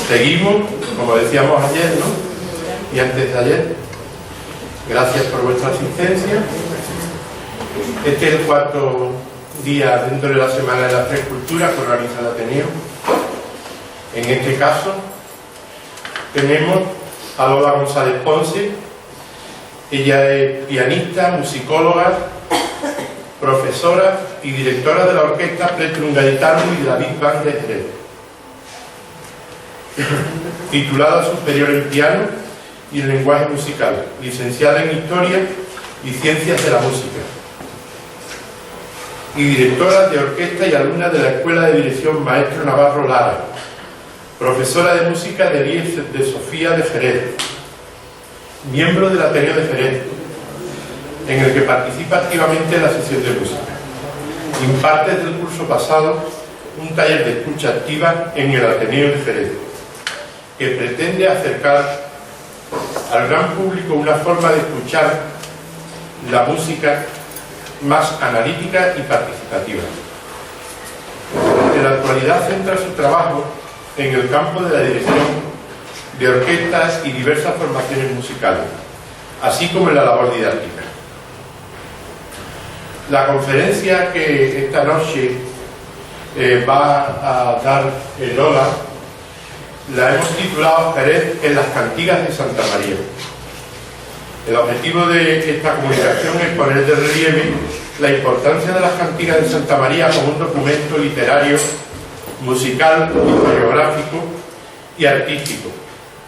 Seguimos, como decíamos ayer, ¿no? Y antes de ayer. Gracias por vuestra asistencia. Este es el cuarto día dentro de la Semana de las Tres Culturas que organiza el Ateneo. En este caso tenemos a Lola González Ponce. Ella es pianista, musicóloga, profesora y directora de la orquesta Plectrum Gaditano y de la Big Band de Jerez. Titulada superior en piano y en lenguaje musical, licenciada en Historia y Ciencias de la Música, y directora de orquesta y alumna de la Escuela de Dirección Maestro Navarro Lara, profesora de música de IES de Sofía de Jerez, miembro del Ateneo de Jerez, en el que participa activamente en la sesión de música. Imparte desde el curso pasado un taller de escucha activa en el Ateneo de Jerez, que pretende acercar al gran público una forma de escuchar la música más analítica y participativa. En la actualidad centra su trabajo en el campo de la dirección de orquestas y diversas formaciones musicales, así como en la labor didáctica. La conferencia que esta noche va a dar Lola la hemos titulado Jerez en las cantigas de Santa María. El objetivo de esta comunicación es poner de relieve la importancia de las cantigas de Santa María como un documento literario, musical, historiográfico y artístico,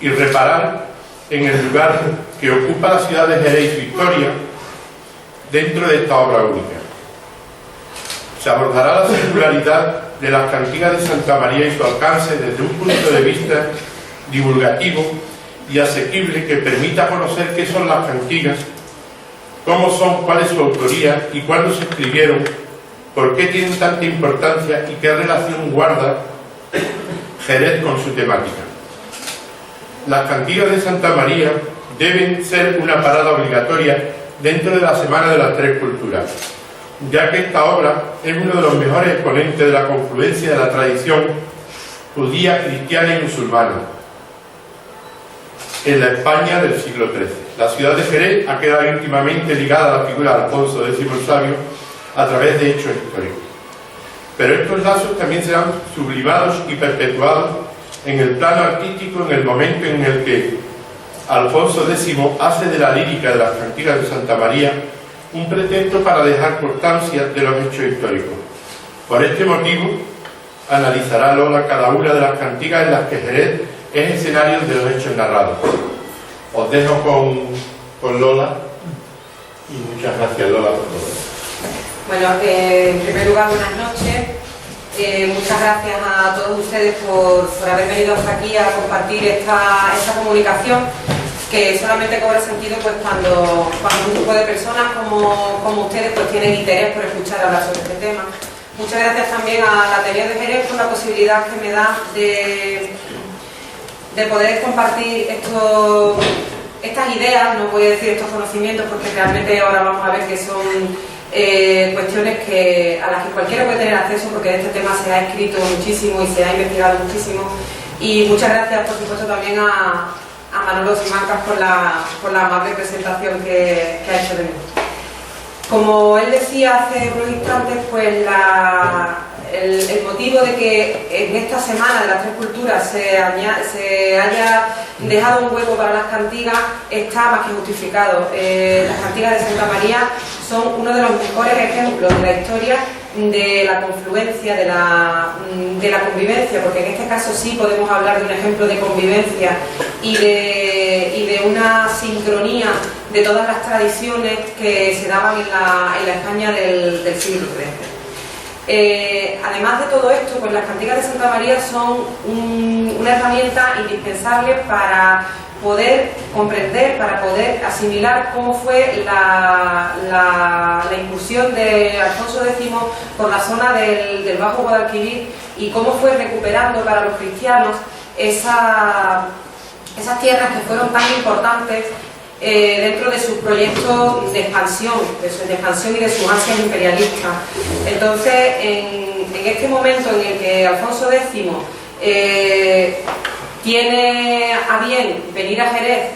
y reparar en el lugar que ocupa la ciudad de Jerez y su historia dentro de esta obra única. Se abordará la singularidad de las cantigas de Santa María y su alcance desde un punto de vista divulgativo y asequible que permita conocer qué son las cantigas, cómo son, cuál es su autoría y cuándo se escribieron, por qué tienen tanta importancia y qué relación guarda Jerez con su temática. Las cantigas de Santa María deben ser una parada obligatoria dentro de la Semana de las Tres Culturas, ya que esta obra es uno de los mejores exponentes de la confluencia de la tradición judía, cristiana y musulmana en la España del siglo XIII. La ciudad de Jerez ha quedado íntimamente ligada a la figura de Alfonso X el Sabio a través de hechos históricos. Pero estos lazos también serán sublimados y perpetuados en el plano artístico en el momento en el que Alfonso X hace de la lírica de las cantigas de Santa María un pretexto para dejar constancia de los hechos históricos. Por este motivo, analizará Lola cada una de las cantigas en las que Jerez es escenario de los hechos narrados. Os dejo con Lola y muchas gracias, Lola, por todo. Bueno, en primer lugar, buenas noches. Muchas gracias a todos ustedes por haber venido hasta aquí a compartir esta comunicación, que solamente cobra sentido pues cuando un grupo de personas como ustedes pues tienen interés por escuchar hablar sobre este tema. Muchas gracias también al Ateneo de Jerez por la posibilidad que me da de poder compartir estas ideas, no voy a decir estos conocimientos porque realmente ahora vamos a ver que son cuestiones a las que cualquiera puede tener acceso, porque de este tema se ha escrito muchísimo y se ha investigado muchísimo. Y muchas gracias, por supuesto, también a Manolo Simancas por la amable presentación que ha hecho de mí. Como él decía hace unos instantes, pues el motivo de que en esta Semana de las Tres Culturas se haya dejado un hueco para las cantigas está más que justificado. Las cantigas de Santa María son uno de los mejores ejemplos de la historia de la confluencia, de la convivencia, porque en este caso sí podemos hablar de un ejemplo de convivencia y de una sincronía de todas las tradiciones que se daban en la España del siglo XIII. Además de todo esto, pues las cantigas de Santa María son una herramienta indispensable para poder comprender, para poder asimilar cómo fue la incursión de Alfonso X por la zona del Bajo Guadalquivir y cómo fue recuperando para los cristianos esas tierras que fueron tan importantes dentro de sus proyectos de expansión y de sus ansias imperialistas. Entonces, en este momento en el que Alfonso X tiene a bien venir a Jerez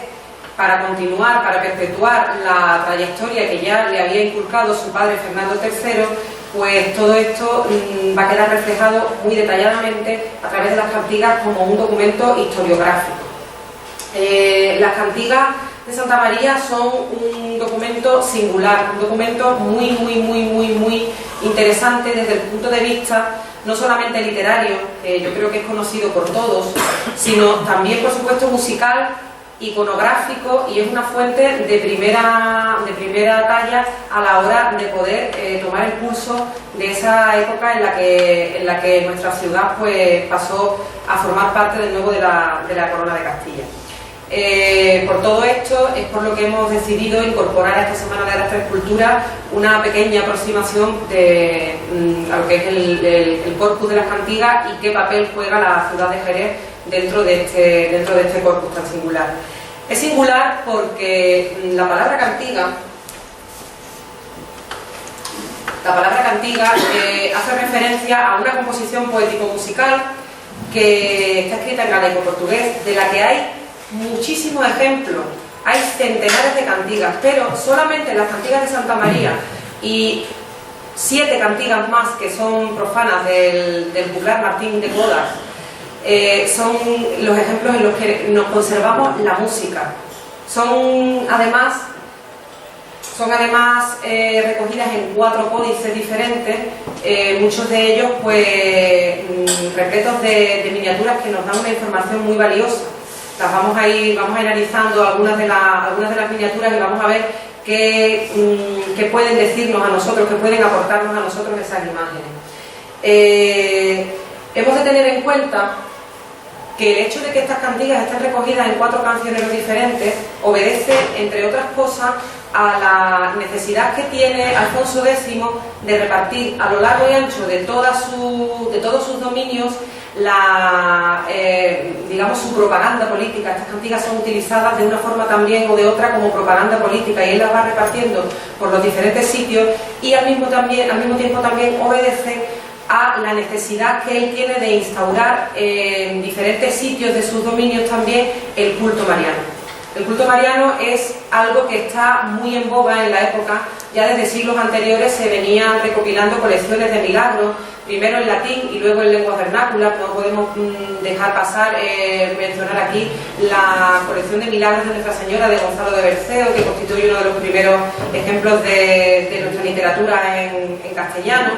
para continuar, para perpetuar la trayectoria que ya le había inculcado su padre Fernando III, pues todo esto va a quedar reflejado muy detalladamente a través de las cantigas como un documento historiográfico. Las cantigas de Santa María son un documento singular, un documento muy interesante desde el punto de vista no solamente literario, que yo creo que es conocido por todos, sino también, por supuesto, musical, iconográfico, y es una fuente de primera talla a la hora de poder tomar el pulso de esa época en la que nuestra ciudad pues pasó a formar parte de nuevo de la Corona de Castilla. Por todo esto es por lo que hemos decidido incorporar a esta Semana de las Tres Culturas una pequeña aproximación a lo que es el corpus de las cantigas y qué papel juega la ciudad de Jerez dentro de este corpus tan singular. Es singular porque la palabra cantiga hace referencia a una composición poético-musical que está escrita en galaico-portugués, de la que hay muchísimos ejemplos, hay centenares de cantigas, pero solamente en las cantigas de Santa María y 7 cantigas más que son profanas del juglar Martín de Codas, son los ejemplos en los que nos conservamos la música. Son además recogidas en 4 códices diferentes, muchos de ellos pues repletos de miniaturas que nos dan una información muy valiosa. Vamos a ir analizando algunas de las miniaturas y vamos a ver qué pueden decirnos a nosotros, qué pueden aportarnos a nosotros esas imágenes. Hemos de tener en cuenta que el hecho de que estas cantigas estén recogidas en 4 cancioneros diferentes obedece, entre otras cosas, a la necesidad que tiene Alfonso X de repartir a lo largo y ancho de todos sus dominios digamos, su propaganda política. Estas cantigas son utilizadas de una forma también o de otra como propaganda política, y él las va repartiendo por los diferentes sitios, y al mismo tiempo también obedece a la necesidad que él tiene de instaurar en diferentes sitios de sus dominios también el culto mariano. El culto mariano es algo que está muy en boga en la época. Ya desde siglos anteriores se venían recopilando colecciones de milagros, primero en latín y luego en lenguas vernáculas. No podemos dejar pasar mencionar aquí la colección de milagros de Nuestra Señora de Gonzalo de Berceo, que constituye uno de los primeros ejemplos de nuestra literatura en castellano.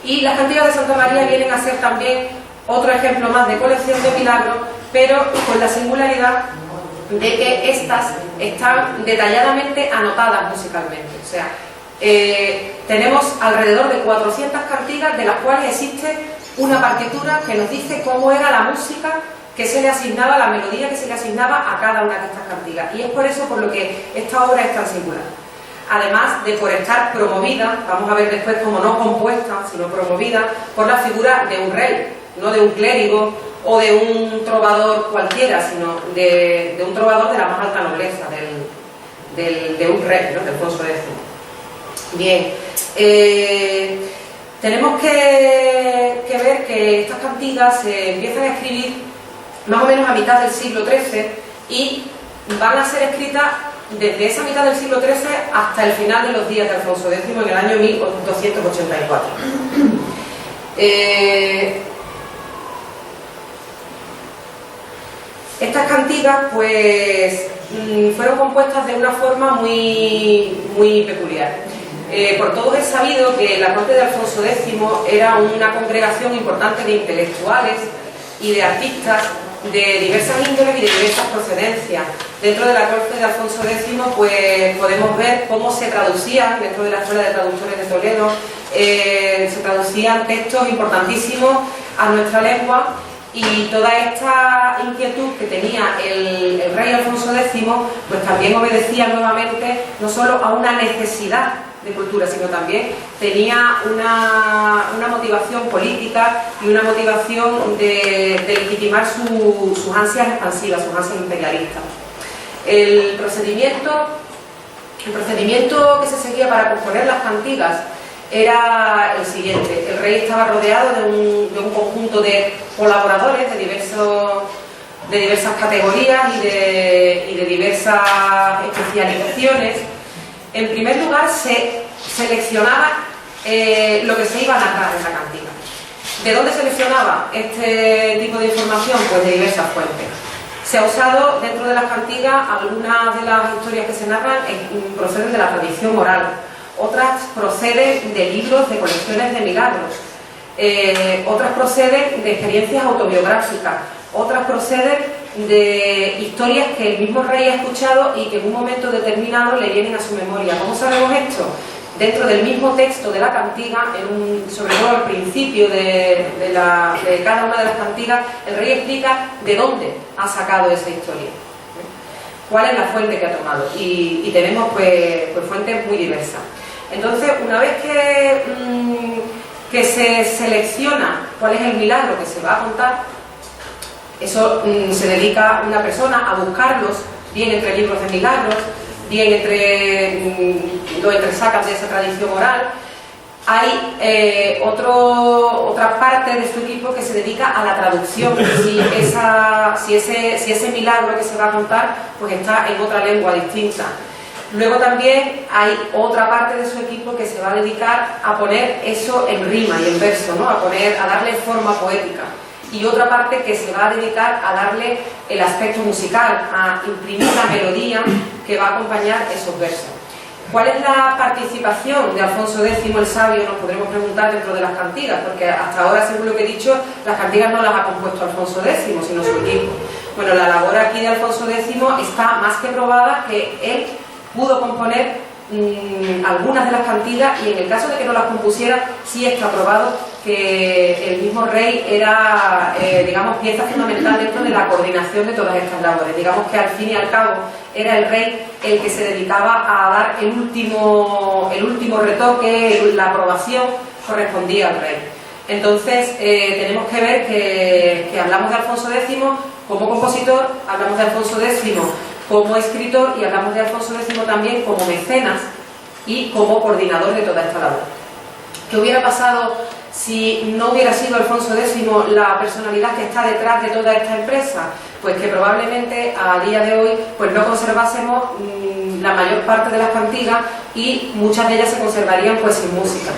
Y las cantigas de Santa María vienen a ser también otro ejemplo más de colección de milagros, pero con la singularidad de que estas están detalladamente anotadas musicalmente. O sea, tenemos alrededor de 400 cantigas, de las cuales existe una partitura que nos dice cómo era la música que se le asignaba, la melodía que se le asignaba a cada una de estas cantigas. Y es por eso por lo que esta obra es tan singular. Además de por estar promovida, vamos a ver después como no compuesta, sino promovida por la figura de un rey, no de un clérigo o de un trovador cualquiera, sino de un trovador de la más alta nobleza, de un rey, ¿no?, de Alfonso X. Bien, tenemos que ver que estas cantigas se empiezan a escribir más o menos a mitad del siglo XIII y van a ser escritas desde esa mitad del siglo XIII hasta el final de los días de Alfonso X, en el año 1284. Estas cantigas pues fueron compuestas de una forma muy peculiar. Por todos es sabido que la corte de Alfonso X era una congregación importante de intelectuales y de artistas de diversas índoles y de diversas procedencias. Dentro de la corte de Alfonso X pues podemos ver cómo se traducían, dentro de la Escuela de Traductores de Toledo, se traducían textos importantísimos a nuestra lengua. Y toda esta inquietud que tenía el rey Alfonso X pues también obedecía nuevamente no solo a una necesidad de cultura, sino también tenía una motivación política y una motivación de legitimar sus ansias expansivas, sus ansias imperialistas. El procedimiento que se seguía para componer las cantigas era el siguiente: el rey estaba rodeado de un conjunto de colaboradores de diversas categorías y de diversas especializaciones. En primer lugar, se seleccionaba lo que se iba a narrar en la cantiga. ¿De dónde seleccionaba este tipo de información? Pues de diversas fuentes. Se ha usado dentro de las cantigas, algunas de las historias que se narran proceden de la tradición oral, otras proceden de libros de colecciones de milagros, otras proceden de experiencias autobiográficas, otras proceden de historias que el mismo rey ha escuchado y que en un momento determinado le vienen a su memoria. ¿Cómo sabemos esto? Dentro del mismo texto de la cantiga, sobre todo al principio de cada una de las cantigas, el rey explica de dónde ha sacado esa historia, cuál es la fuente que ha tomado, y tenemos pues fuentes muy diversas. Entonces, una vez que se selecciona cuál es el milagro que se va a contar, eso se dedica una persona a buscarlos, bien entre libros de milagros, bien lo entresacas de esa tradición oral. Hay otra parte de su equipo que se dedica a la traducción, si ese milagro que se va a contar pues está en otra lengua distinta. Luego también hay otra parte de su equipo que se va a dedicar a poner eso en rima y en verso, ¿no? A darle forma poética. Y otra parte que se va a dedicar a darle el aspecto musical, a imprimir la melodía que va a acompañar esos versos. ¿Cuál es la participación de Alfonso X el Sabio? Nos podremos preguntar dentro de las cantigas, porque hasta ahora, según lo que he dicho, las cantigas no las ha compuesto Alfonso X, sino su equipo. Bueno, la labor aquí de Alfonso X está más que probada, que él pudo componer algunas de las cantigas, y en el caso de que no las compusiera, sí está probado que el mismo rey era, digamos, pieza fundamental dentro de la coordinación de todas estas labores. Digamos que al fin y al cabo era el rey el que se dedicaba a dar el último retoque, la aprobación correspondía al rey. Entonces tenemos que ver que hablamos de Alfonso X como compositor, hablamos de Alfonso X como escritor, y hablamos de Alfonso X también como mecenas y como coordinador de toda esta labor. ¿Qué hubiera pasado si no hubiera sido Alfonso X la personalidad que está detrás de toda esta empresa? Pues que probablemente a día de hoy pues no conservásemos la mayor parte de las cantigas, y muchas de ellas se conservarían pues sin música.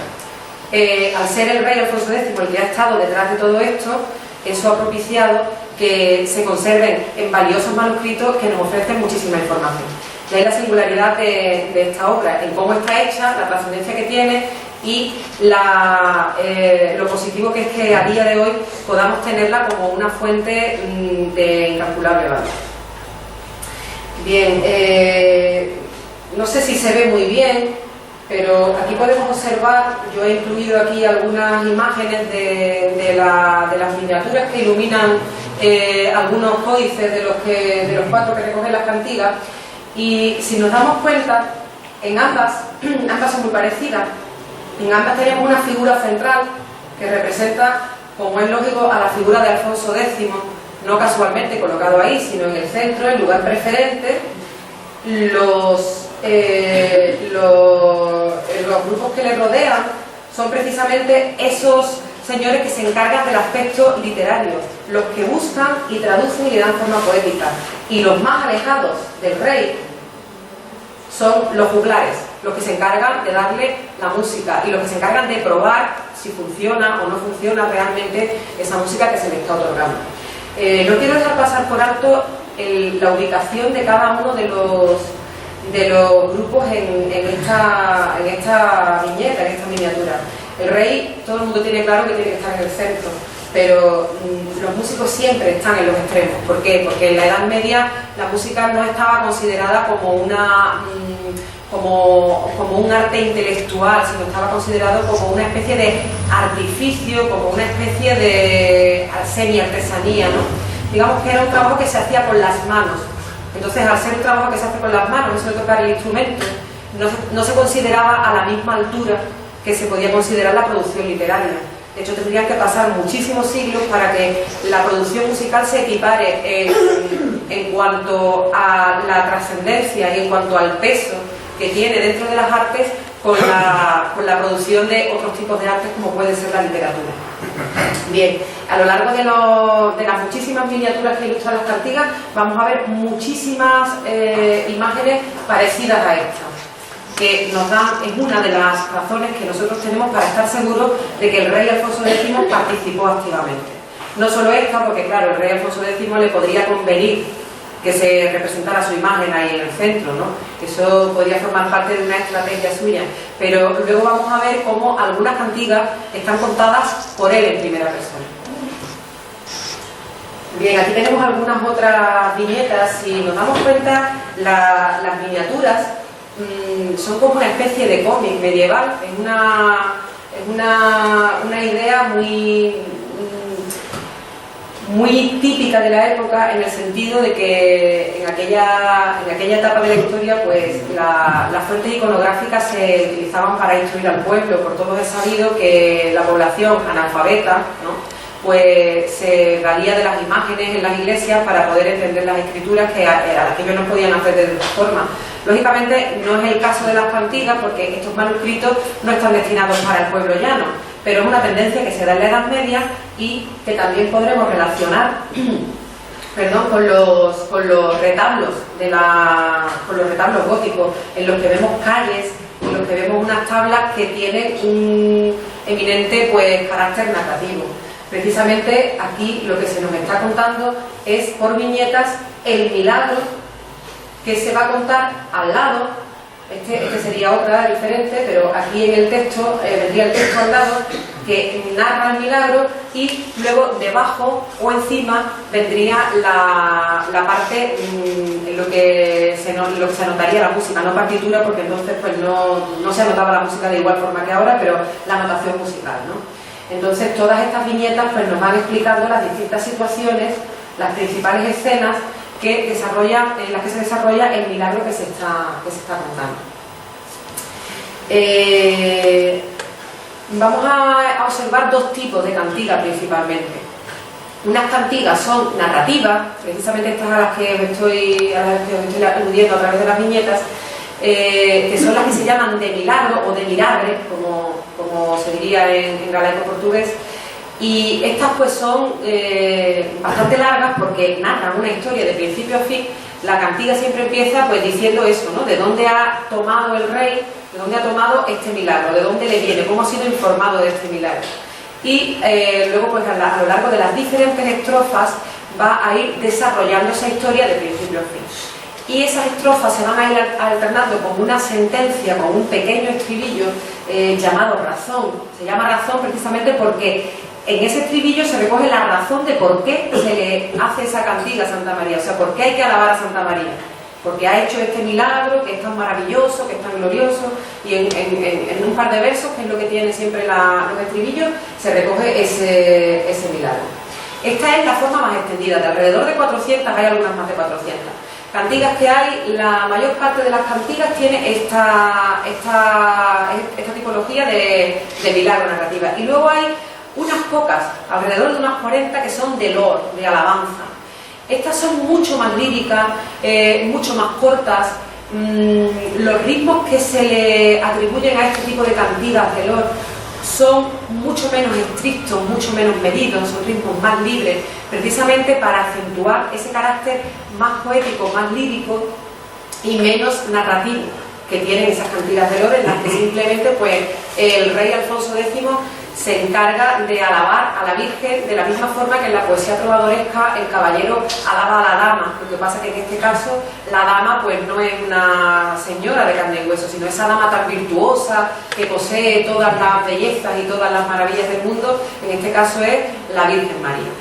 Al ser el rey Alfonso X el que ha estado detrás de todo esto, eso ha propiciado que se conserven en valiosos manuscritos que nos ofrecen muchísima información. De ahí la singularidad de esta obra, en cómo está hecha, la trascendencia que tiene y lo positivo que es que a día de hoy podamos tenerla como una fuente de incalculable valor. Bien, no sé si se ve muy bien, pero aquí podemos observar, yo he incluido aquí algunas imágenes de las miniaturas que iluminan algunos códices de los 4 que recogen las cantigas, y si nos damos cuenta, en ambas son muy parecidas. En ambas tenemos una figura central que representa, como es lógico, a la figura de Alfonso X, no casualmente colocado ahí, sino en el centro, en lugar preferente. Los grupos que le rodean son precisamente esos señores que se encargan del aspecto literario, los que buscan y traducen y le dan forma poética. Y los más alejados del rey son los juglares, los que se encargan de darle la música y los que se encargan de probar si funciona o no funciona realmente esa música que se le está otorgando. No quiero dejar pasar por alto la ubicación de cada uno de los grupos en esta viñeta, en esta miniatura. El rey, todo el mundo tiene claro que tiene que estar en el centro, pero los músicos siempre están en los extremos. ¿Por qué? Porque en la Edad Media la música no estaba considerada como un arte intelectual, sino estaba considerado como una especie de artificio, como una especie de semi-artesanía, ¿no? Digamos que era un trabajo que se hacía con las manos. Entonces, al ser un trabajo que se hace con las manos, no se tocar el instrumento, no se consideraba a la misma altura que se podía considerar la producción literaria. De hecho, tendrían que pasar muchísimos siglos para que la producción musical se equipare en cuanto a la trascendencia y en cuanto al peso que tiene dentro de las artes con la producción de otros tipos de artes como puede ser la literatura. Bien, a lo largo de las muchísimas miniaturas que ilustran las cantigas vamos a ver muchísimas imágenes parecidas a esta, que nos dan, es una de las razones que nosotros tenemos para estar seguros de que el rey Alfonso X participó activamente. No solo esta, porque claro, el rey Alfonso X le podría convenir que se representara su imagen ahí en el centro, ¿no? Eso podría formar parte de una estrategia suya, pero luego vamos a ver cómo algunas cantigas están contadas por él en primera persona. Bien, aquí tenemos algunas otras viñetas. Si nos damos cuenta, las miniaturas son como una especie de cómic medieval. Es una idea muy típica de la época, en el sentido de que en aquella etapa de la historia pues las fuentes iconográficas se utilizaban para instruir al pueblo. Por todos es sabido que la población analfabeta, ¿no?, pues se valía de las imágenes en las iglesias para poder entender las escrituras a las que ellos no podían hacer de otra forma. Lógicamente no es el caso de las cantigas, porque estos manuscritos no están destinados para el pueblo llano, pero es una tendencia que se da en la Edad Media y que también podremos relacionar con los retablos góticos, en los que vemos calles, en los que vemos unas tablas que tienen un eminente pues carácter narrativo. Precisamente aquí lo que se nos está contando es por viñetas el milagro que se va a contar al lado. Este sería otra diferente, pero aquí en el texto vendría el texto al lado que narra el milagro, y luego debajo o encima vendría la parte en lo que se anotaría la música, no partitura, porque entonces pues no se anotaba la música de igual forma que ahora, pero la notación musical, ¿no? Entonces todas estas viñetas pues nos van explicando las distintas situaciones, las principales escenas en las que se desarrolla el milagro que se está contando. Vamos a observar dos tipos de cantigas principalmente. Unas cantigas son narrativas, precisamente estas a las que os estoy aludiendo a través de las viñetas, que son las que se llaman de milagro o de milagre, como se diría en galaico portugués. Y estas pues son bastante largas, porque narran una historia de principio a fin. La cantiga siempre empieza pues diciendo eso, ¿no? De dónde ha tomado el rey, de dónde ha tomado este milagro, de dónde le viene, cómo ha sido informado de este milagro. Y luego pues a lo largo de las diferentes estrofas va a ir desarrollando esa historia de principio a fin. Y esas estrofas se van a ir alternando con una sentencia, con un pequeño estribillo llamado razón. Se llama razón precisamente porque en ese estribillo se recoge la razón de por qué se le hace esa cantiga a Santa María, o sea, por qué hay que alabar a Santa María. Porque ha hecho este milagro que es tan maravilloso, que es tan glorioso, y en un par de versos, que es lo que tiene siempre los estribillos, se recoge ese milagro. Esta es la forma más extendida, de alrededor de 400, hay algunas más de 400. Cantigas que hay, la mayor parte de las cantigas tiene esta tipología de milagro narrativa. Y luego hay unas pocas, alrededor de unas 40, que son de loor, de alabanza. Estas son mucho más líricas, mucho más cortas. Los ritmos que se le atribuyen a este tipo de cantigas de loor son mucho menos estrictos, mucho menos medidos, son ritmos más libres, precisamente para acentuar ese carácter más poético, más lírico y menos narrativo que tienen esas cantigas de loor, en las que simplemente pues el rey Alfonso X se encarga de alabar a la Virgen de la misma forma que en la poesía trovadoresca el caballero alaba a la dama. Lo que pasa es que en este caso la dama pues no es una señora de carne y hueso, sino esa dama tan virtuosa que posee todas las bellezas y todas las maravillas del mundo. En este caso es la Virgen María.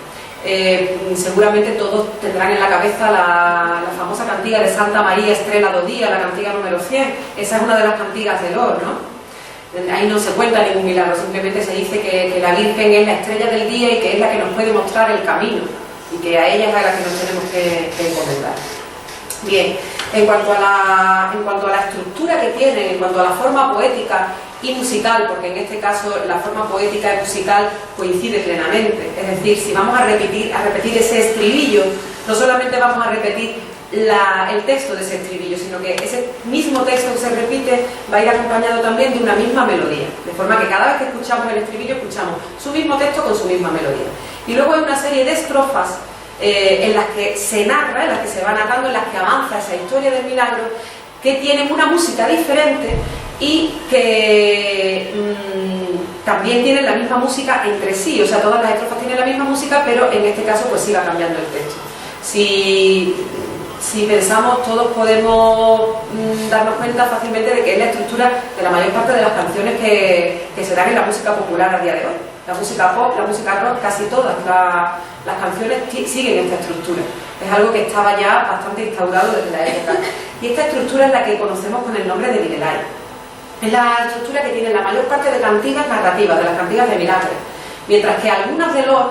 Seguramente todos tendrán en la cabeza la famosa cantiga de Santa María Estrela do Día, la cantiga número 100. Esa es una de las cantigas de loor, ¿no? Ahí no se cuenta ningún milagro, simplemente se dice que la Virgen es la estrella del día y que es la que nos puede mostrar el camino, y que a ella es a la que nos tenemos que encomendar. Bien, en cuanto a la estructura que tienen, en cuanto a la forma poética y musical, porque en este caso la forma poética y musical coincide plenamente, es decir, si vamos a repetir ese estribillo, no solamente vamos a repetir el texto de ese estribillo, sino que ese mismo texto que se repite va a ir acompañado también de una misma melodía, de forma que cada vez que escuchamos el estribillo escuchamos su mismo texto con su misma melodía. Y luego hay una serie de estrofas en las que se narra, en las que se va narrando, en las que avanza esa historia del milagro, que tienen una música diferente y que también tienen la misma música entre sí, o sea, todas las estrofas tienen la misma música, pero en este caso pues sí va cambiando el texto. Si pensamos, todos podemos darnos cuenta fácilmente de que es la estructura de la mayor parte de las canciones que se dan en la música popular a día de hoy. La música pop, la música rock, casi todas las canciones siguen esta estructura. Es algo que estaba ya bastante instaurado desde la época. Y esta estructura es la que conocemos con el nombre de Videlay. Es la estructura que tiene la mayor parte de cantigas narrativas, de las cantigas de milagros. Mientras que algunas de los,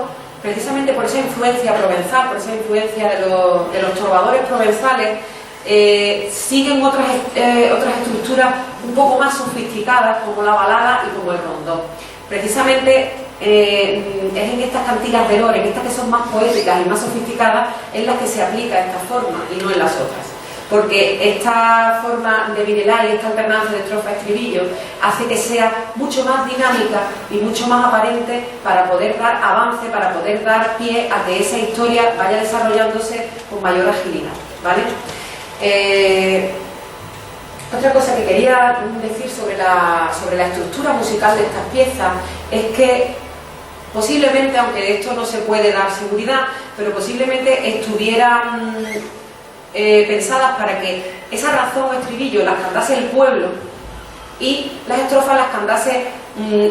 precisamente por esa influencia provenzal, por esa influencia de los trovadores provenzales, siguen otras estructuras un poco más sofisticadas, como la balada y como el rondó. Precisamente es en estas cantigas de lore, en estas que son más poéticas y más sofisticadas, en las que se aplica esta forma y no en las otras. Porque esta forma de Videlay, esta alternancia de estrofa-estribillo, hace que sea mucho más dinámica y mucho más aparente para poder dar avance, para poder dar pie a que esa historia vaya desarrollándose con mayor agilidad, ¿vale? Otra cosa que quería decir sobre la estructura musical de estas piezas es que posiblemente, aunque de esto no se puede dar seguridad, pero posiblemente estuvieran pensadas para que esa razón o estribillo las cantase el pueblo y las estrofas las cantase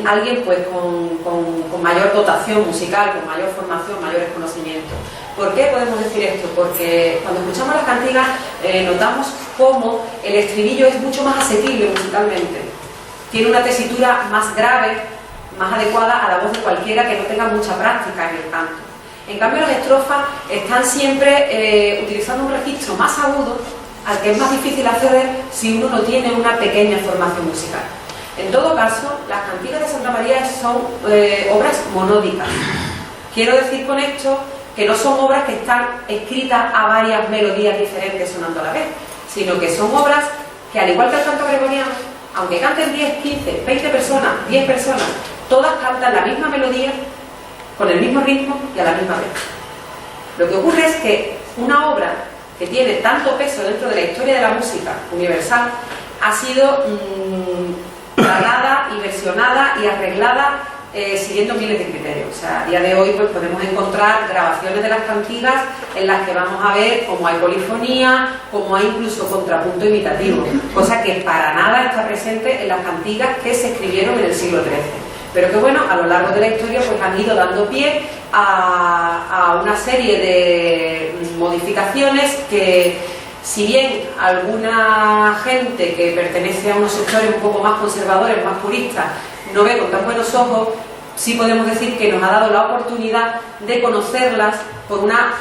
alguien pues con mayor dotación musical, con mayor formación, mayores conocimientos. ¿Por qué podemos decir esto? Porque cuando escuchamos las cantigas notamos cómo el estribillo es mucho más asequible musicalmente. Tiene una tesitura más grave, más adecuada a la voz de cualquiera que no tenga mucha práctica en el canto. En cambio, las estrofas están siempre utilizando un registro más agudo al que es más difícil acceder si uno no tiene una pequeña formación musical. En todo caso, las cantigas de Santa María son obras monódicas. Quiero decir con esto que no son obras que están escritas a varias melodías diferentes sonando a la vez, sino que son obras que, al igual que el canto gregoriano, aunque canten 10, 15, 20 personas, 10 personas, todas cantan la misma melodía, con el mismo ritmo y a la misma vez. Lo que ocurre es que una obra que tiene tanto peso dentro de la historia de la música universal ha sido tragada y versionada y arreglada siguiendo miles de criterios. O sea, a día de hoy pues podemos encontrar grabaciones de las cantigas en las que vamos a ver cómo hay polifonía, cómo hay incluso contrapunto imitativo, cosa que para nada está presente en las cantigas que se escribieron en el siglo XIII. Pero que bueno, a lo largo de la historia pues han ido dando pie a una serie de modificaciones que, si bien alguna gente que pertenece a unos sectores un poco más conservadores, más puristas, no ve con tan buenos ojos, sí podemos decir que nos ha dado la oportunidad de conocerlas por una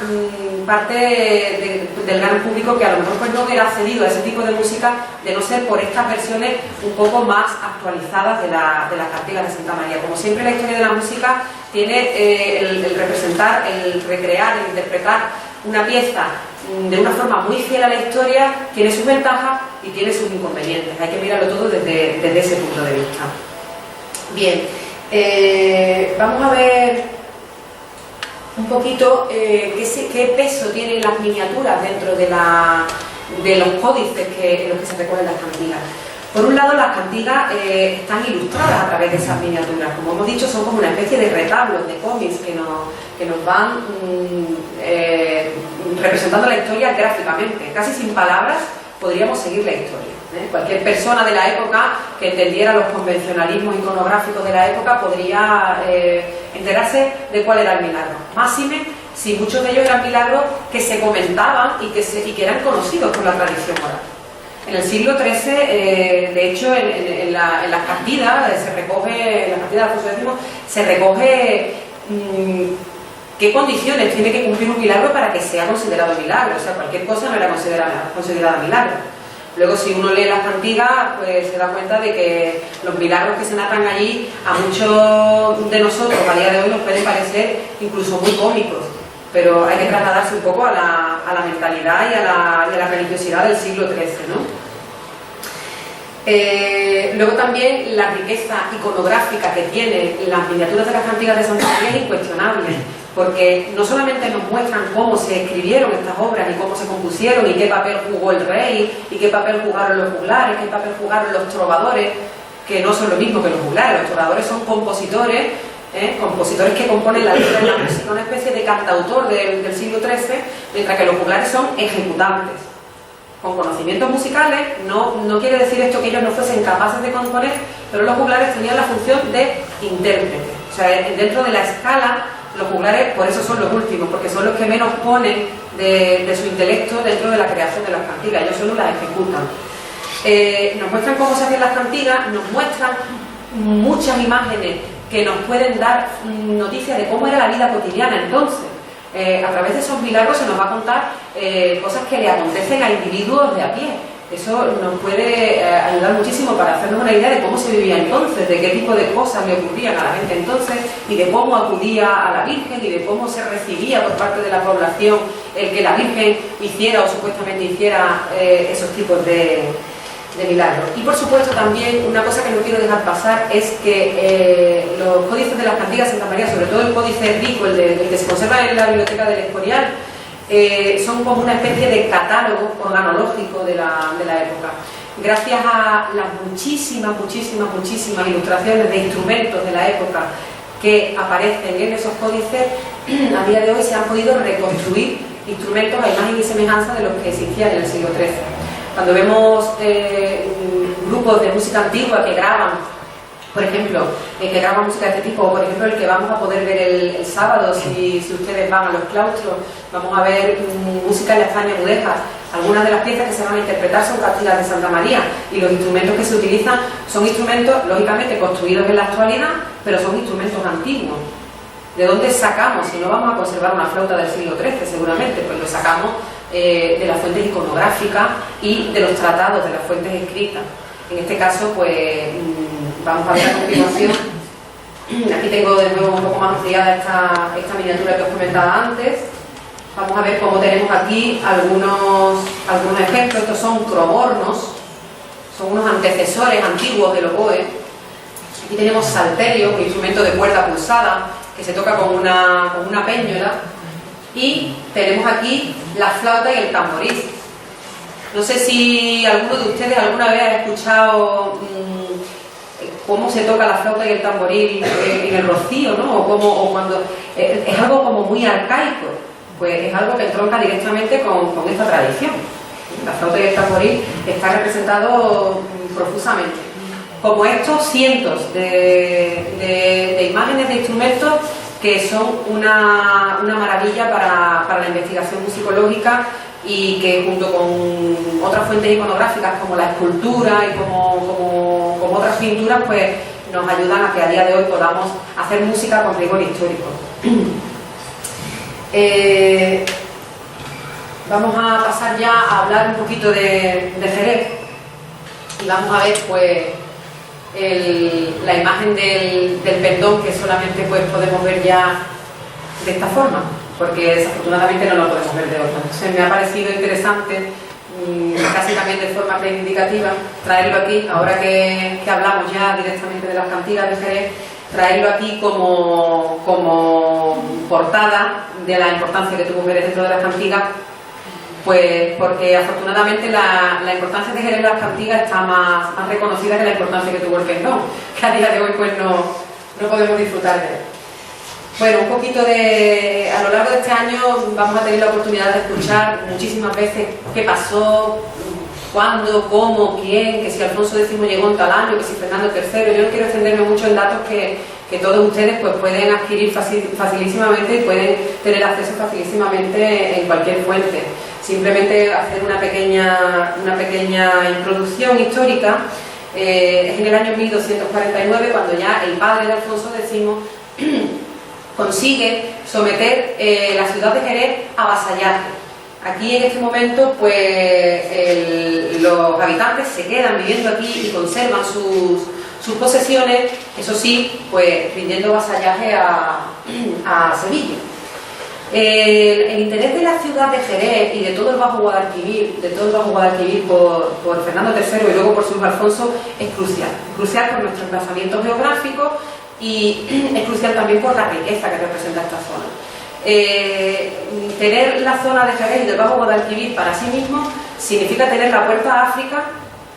parte del gran público que a lo mejor pues no hubiera accedido a ese tipo de música de no ser por estas versiones un poco más actualizadas de las cantigas de Santa María. Como siempre, la historia de la música tiene el representar, el recrear, el interpretar una pieza de una forma muy fiel a la historia, tiene sus ventajas y tiene sus inconvenientes. Hay que mirarlo todo desde ese punto de vista. Bien, vamos a ver un poquito qué peso tienen las miniaturas dentro de los códices en los que se recogen las cantigas. Por un lado, las cantigas están ilustradas a través de esas miniaturas. Como hemos dicho, son como una especie de retablos, de cómics que nos van representando la historia gráficamente. Casi sin palabras podríamos seguir la historia. Cualquier persona de la época que entendiera los convencionalismos iconográficos de la época podría enterarse de cuál era el milagro. Máxime si muchos de ellos eran milagros que se comentaban y que eran conocidos por la tradición oral. En el siglo XIII, de hecho, en las partidas se recoge, en las partidas de Alfonso X, se recoge qué condiciones tiene que cumplir un milagro para que sea considerado milagro. O sea, cualquier cosa no era considerada milagro. Luego, si uno lee las cantigas, pues se da cuenta de que los milagros que se narran allí a muchos de nosotros a día de hoy nos pueden parecer incluso muy cómicos. pero hay que trasladarse un poco a la mentalidad y a la religiosidad del siglo XIII, ¿no? Luego también la riqueza iconográfica que tienen las miniaturas de las cantigas de Santa María es incuestionable, porque no solamente nos muestran cómo se escribieron estas obras y cómo se compusieron y qué papel jugó el rey y qué papel jugaron los juglares, qué papel jugaron los trovadores, que no son lo mismo que los juglares. Los trovadores son compositores, compositores que componen la letra de la música, una especie de cantautor del siglo XIII, mientras que los juglares son ejecutantes con conocimientos musicales. No quiere decir esto que ellos no fuesen capaces de componer, pero los juglares tenían la función de intérprete. O sea, dentro de la escala, los juglares por eso son los últimos, porque son los que menos ponen de su intelecto dentro de la creación de las cantigas. Ellos solo las ejecutan. Nos muestran cómo se hacen las cantigas, nos muestran muchas imágenes que nos pueden dar noticias de cómo era la vida cotidiana entonces. A través de esos milagros se nos va a contar cosas que le acontecen a individuos de a pie. Eso nos puede ayudar muchísimo para hacernos una idea de cómo se vivía entonces, de qué tipo de cosas le ocurrían a la gente entonces y de cómo acudía a la Virgen y de cómo se recibía por parte de la población el que la Virgen hiciera o supuestamente hiciera esos tipos de milagros. Y por supuesto también una cosa que no quiero dejar pasar es que los códices de las cantigas de Santa María, sobre todo el códice rico, el que se conserva en la biblioteca del Escorial, son como una especie de catálogo organológico de la época. Gracias a las muchísimas ilustraciones de instrumentos de la época que aparecen en esos códices, a día de hoy se han podido reconstruir instrumentos a imagen y semejanza de los que existían en el siglo XIII. Cuando vemos grupos de música antigua que graban, por ejemplo, que graban música de este tipo, o por ejemplo el que vamos a poder ver el sábado, si ustedes van a los claustros, vamos a ver música en la España mudéjar. Algunas de las piezas que se van a interpretar son cantigas de Santa María, y los instrumentos que se utilizan son instrumentos, lógicamente, construidos en la actualidad, pero son instrumentos antiguos. ¿De dónde sacamos? Si no vamos a conservar una flauta del siglo XIII, seguramente, pues lo sacamos de las fuentes iconográficas y de los tratados, de las fuentes escritas. En este caso, pues vamos a ver a continuación. Aquí tengo de nuevo un poco más ampliada esta miniatura que os comentaba antes. Vamos a ver cómo tenemos aquí algunos ejemplos. Estos son crobornos, son unos antecesores antiguos del oboe. Aquí tenemos salterio, un instrumento de cuerda pulsada que se toca con una péñola. Y tenemos aquí la flauta y el tamboril. No sé si alguno de ustedes alguna vez ha escuchado cómo se toca la flauta y el tamboril en el rocío, ¿no? O cuando es algo como muy arcaico. Pues es algo que entronca directamente con esta tradición. La flauta y el tamboril está representado profusamente. Como estos, cientos de imágenes de instrumentos que son una maravilla para la investigación musicológica y que junto con otras fuentes iconográficas como la escultura y como otras pinturas, pues nos ayudan a que a día de hoy podamos hacer música con rigor histórico. Vamos a pasar ya a hablar un poquito de Jerez y vamos a ver pues la imagen del pendón, que solamente pues podemos ver ya de esta forma, porque desafortunadamente no lo podemos ver de otra. Entonces me ha parecido interesante, casi también de forma reivindicativa, traerlo aquí, ahora que hablamos ya directamente de las cantigas de Jerez, traerlo aquí como portada de la importancia que tuvo Jerez dentro de las cantigas, pues porque afortunadamente la importancia de Jerez en las cantigas está más reconocida que la importancia que tuvo el pendón, que a día de hoy pues no podemos disfrutar de él. Bueno, un poquito a lo largo de este año vamos a tener la oportunidad de escuchar muchísimas veces qué pasó, cuándo, cómo, quién, que si Alfonso X llegó en tal año, que si Fernando III. Yo no quiero extenderme mucho en datos que todos ustedes pues pueden adquirir facilísimamente y pueden tener acceso facilísimamente en cualquier fuente. Simplemente hacer una pequeña introducción histórica. Es en el año 1249 cuando ya el padre de Alfonso X consigue someter la ciudad de Jerez a vasallaje. Aquí en este momento pues los habitantes se quedan viviendo aquí y conservan sus posesiones, eso sí, pues rindiendo vasallaje a Sevilla. El interés de la ciudad de Jerez y de todo el Bajo Guadalquivir, por Fernando III y luego por su hijo Alfonso, es crucial por nuestro emplazamiento geográfico y es crucial también por la riqueza que representa esta zona. Tener la zona de Jerez y del Bajo Guadalquivir para sí mismo significa tener la puerta a África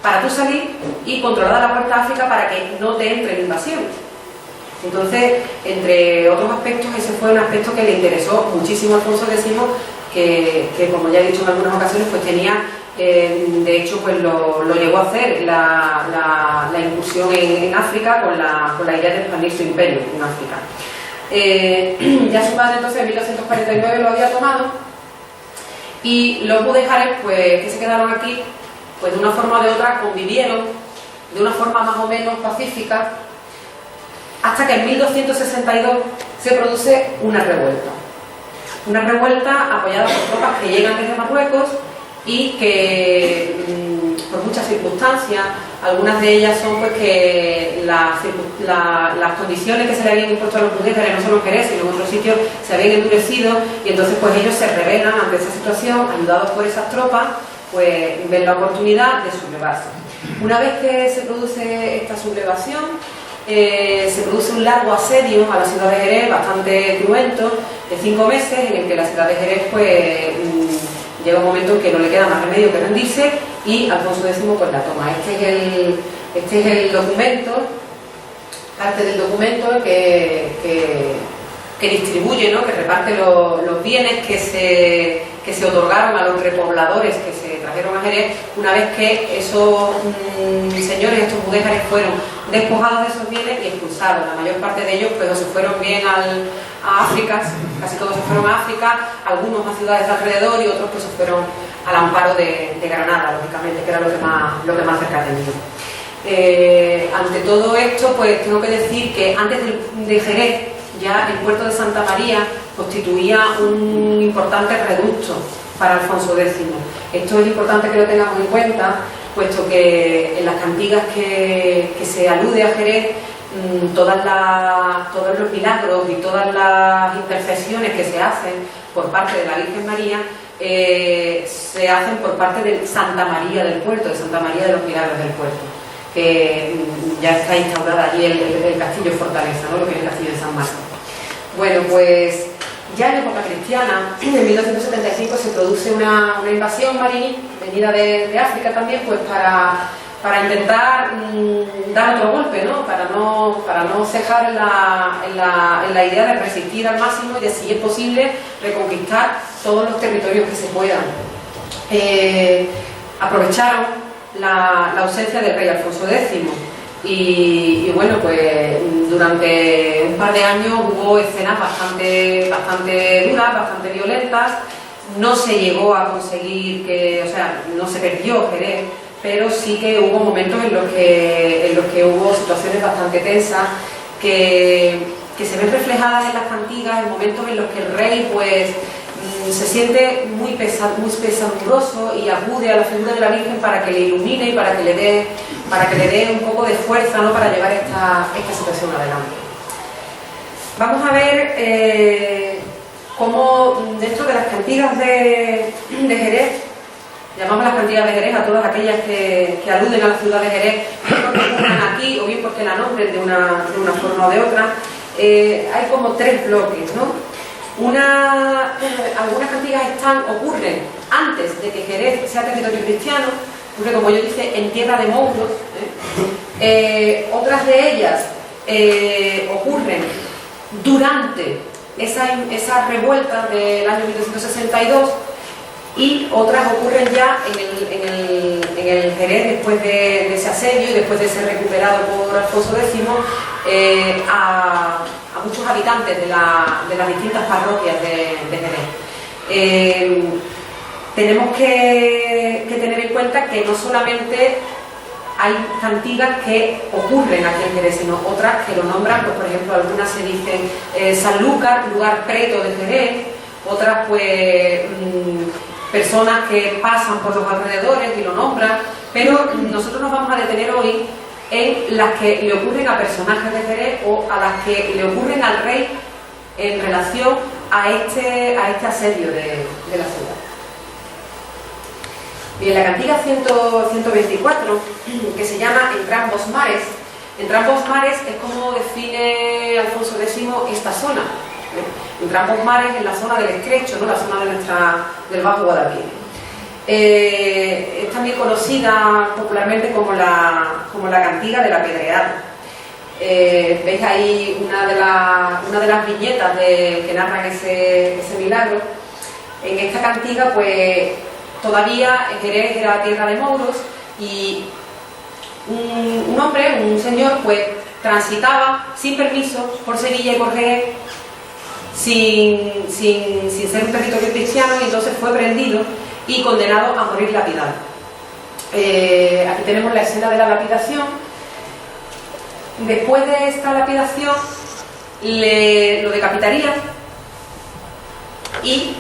para tú salir y controlar la puerta a África para que no te entre invasión. Entonces, entre otros aspectos, ese fue un aspecto que le interesó muchísimo a Alfonso X, que como ya he dicho en algunas ocasiones, pues tenía, de hecho, pues lo llegó a hacer la incursión en África con la idea de expandir su imperio en África. Ya su padre entonces en 1249 lo había tomado y los Mudéjares, pues que se quedaron aquí, pues de una forma o de otra convivieron de una forma más o menos pacífica hasta que en 1262 se produce una revuelta apoyada por tropas que llegan desde Marruecos y que por muchas circunstancias, algunas de ellas son pues que las condiciones que se le habían impuesto a los mudéjares, no solo en Jerez sino en otros sitios, se habían endurecido y entonces pues ellos se rebelan ante esa situación, ayudados por esas tropas, pues ven la oportunidad de sublevarse. Una vez que se produce esta sublevación, se produce un largo asedio a la ciudad de Jerez, bastante cruento, de 5 meses, en el que la ciudad de Jerez pues llega un momento en que no le queda más remedio que rendirse y Alfonso X pues la toma. Este es el documento, parte del documento que distribuye, ¿no? Que reparte los bienes que se otorgaron a los repobladores que se trajeron a Jerez una vez que esos señores, estos mudéjares, fueron despojados de esos bienes y expulsados. La mayor parte de ellos pues se fueron bien a África, casi todos se fueron a África, algunos a ciudades de alrededor y otros pues se fueron al amparo de Granada, lógicamente, que era lo que más cerca tenía. Ante todo esto, pues tengo que decir que antes de Jerez, ya el puerto de Santa María constituía un importante reducto para Alfonso X. Esto es importante que lo tengamos en cuenta, puesto que en las cantigas que se alude a Jerez, todos los milagros y todas las intercesiones que se hacen por parte de la Virgen María se hacen por parte de Santa María del Puerto, de Santa María de los Milagros del Puerto, que ya está instaurada allí el castillo fortaleza, ¿no? Lo que es el castillo de San Marcos. Bueno, pues ya en época cristiana, en 1275 se produce una invasión marí, venida de África también, pues para intentar dar otro golpe, ¿no? Para no cejar en la idea de resistir al máximo y de, si es posible, reconquistar todos los territorios que se puedan. Aprovecharon la ausencia del rey Alfonso X y bueno, pues durante un par de años hubo escenas bastante duras, bastante violentas. No se llegó a conseguir no se perdió Jerez, pero sí que hubo momentos en los que hubo situaciones bastante tensas que se ven reflejadas en las cantigas, en momentos en los que el rey pues se siente muy pesaduroso y acude a la figura de la Virgen para que le ilumine y para que le dé un poco de fuerza, ¿no? Para llevar esta situación adelante. Vamos a ver cómo dentro de las cantigas de Jerez, llamamos las cantigas de Jerez a todas aquellas que aluden a la ciudad de Jerez, bien porque ocurran aquí o bien porque la nombren de una forma o de otra. Hay como 3 bloques, ¿no? Algunas cantigas ocurren antes de que Jerez sea territorio cristiano, porque como yo dije, en tierra de mouros. Otras de ellas ocurren durante esa revuelta del año 1262 y otras ocurren ya en el Jerez después de ese asedio y después de ser recuperado por Alfonso X a muchos habitantes de las distintas parroquias de Jerez. Tenemos que tener en cuenta que no solamente hay cantigas que ocurren aquí en Jerez, sino otras que lo nombran, pues por ejemplo algunas se dicen Sanlúcar, lugar preto de Jerez, otras pues personas que pasan por los alrededores y lo nombran, pero nosotros nos vamos a detener hoy en las que le ocurren a personajes de Jerez o a las que le ocurren al rey en relación a este asedio de la ciudad. Bien, la cantiga 124, que se llama Entrambos mares. Entrambos mares es como define Alfonso X esta zona. Entrambos mares en la zona del estrecho, ¿no? La zona del Bajo Guadalquivir. Es también conocida popularmente como la cantiga de la Pedreada. Veis ahí una de las viñetas que narran ese milagro. En esta cantiga, pues todavía Jerez era tierra de mouros y un hombre, un señor, pues transitaba sin permiso por Sevilla y por Jerez sin ser un territorio cristiano, y entonces fue prendido y condenado a morir lapidado. Aquí tenemos la escena de la lapidación. Después de esta lapidación lo decapitarían y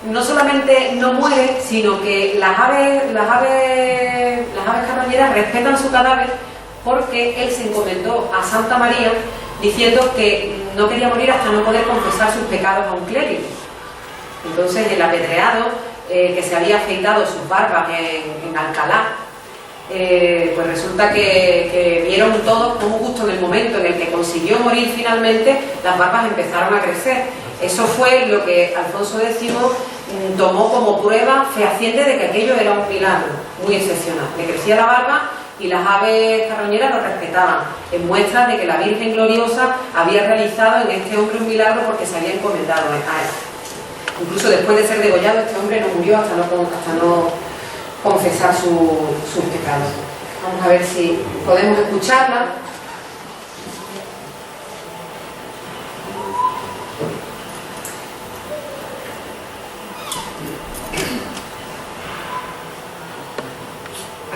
no solamente no muere, sino que las aves carroñeras respetan su cadáver, porque él se encomendó a Santa María diciendo que no quería morir hasta no poder confesar sus pecados a un clérigo. Entonces el apedreado, que se había afeitado sus barbas en Alcalá, pues resulta que vieron todos como justo en el momento en el que consiguió morir finalmente, las barbas empezaron a crecer. Eso fue lo que Alfonso X tomó como prueba fehaciente de que aquello era un milagro muy excepcional. Le crecía la barba y las aves carroñeras lo respetaban, en muestra de que la Virgen Gloriosa había realizado en este hombre un milagro porque se había encomendado a él. Incluso después de ser degollado, este hombre no murió hasta no confesar sus pecados. Vamos a ver si podemos escucharla.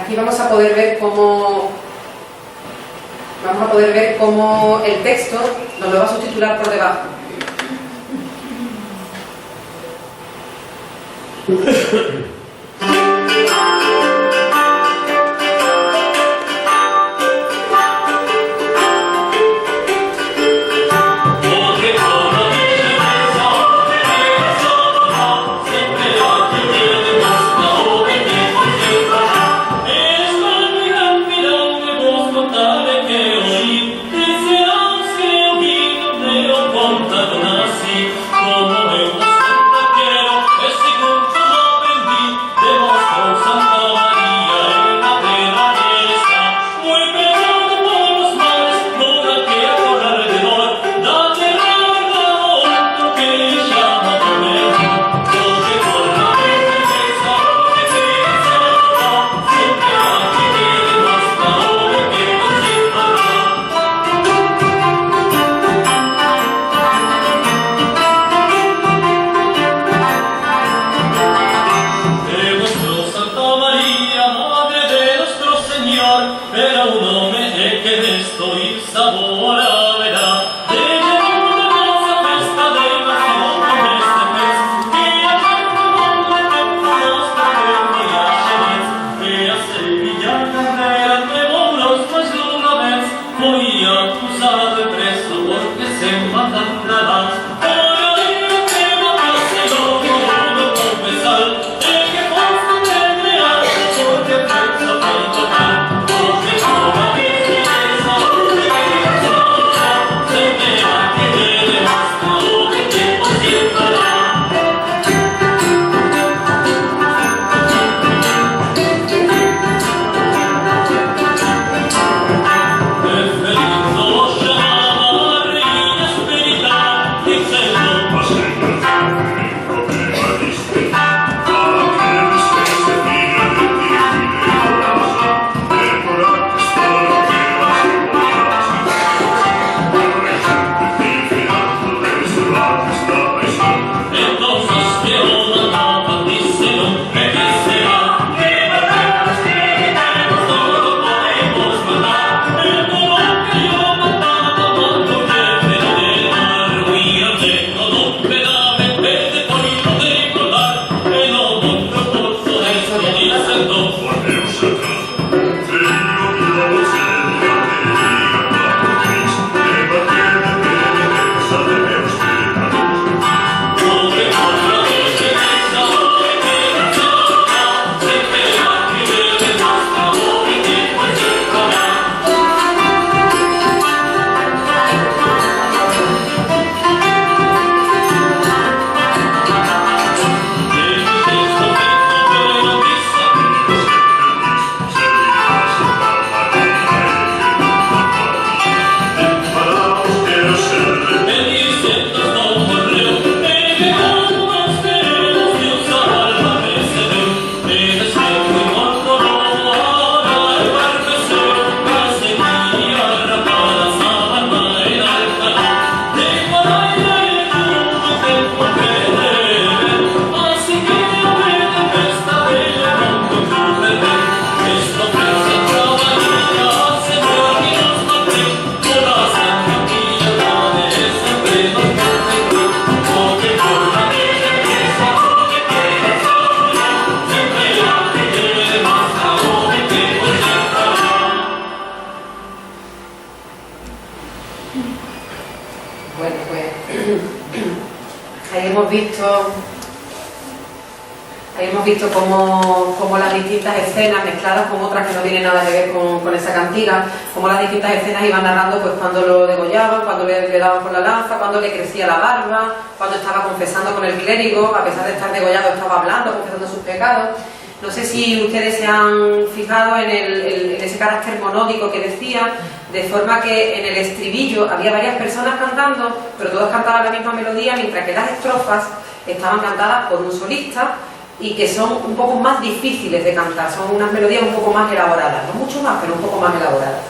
Aquí vamos a poder ver cómo el texto nos lo va a subtitular por debajo. Como eu sempre quero, esse conto eu aprendi. hemos visto cómo las distintas escenas mezcladas con otras que no tienen nada que ver con esa cantiga, cómo las distintas escenas iban narrando pues cuando lo degollaban, cuando le daban con la lanza, cuando le crecía la barba, cuando estaba confesando con el clérigo, a pesar de estar degollado estaba hablando, confesando sus pecados. No sé si ustedes se han fijado en ese carácter monódico que decía, de forma que en el estribillo había varias personas cantando, pero todas cantaban la misma melodía, mientras que las estrofas estaban cantadas por un solista y que son un poco más difíciles de cantar, son unas melodías un poco más elaboradas, no mucho más, pero un poco más elaboradas.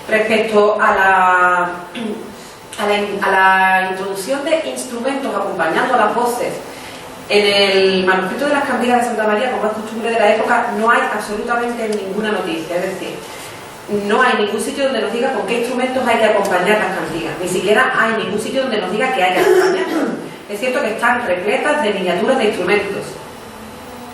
Respecto a la introducción de instrumentos acompañando a las voces, en el manuscrito de las cantigas de Santa María, como es costumbre de la época, no hay absolutamente ninguna noticia, es decir, no hay ningún sitio donde nos diga con qué instrumentos hay que acompañar las cantigas, ni siquiera hay ningún sitio donde nos diga que hay que acompañarlas. Es cierto que están repletas de miniaturas de instrumentos.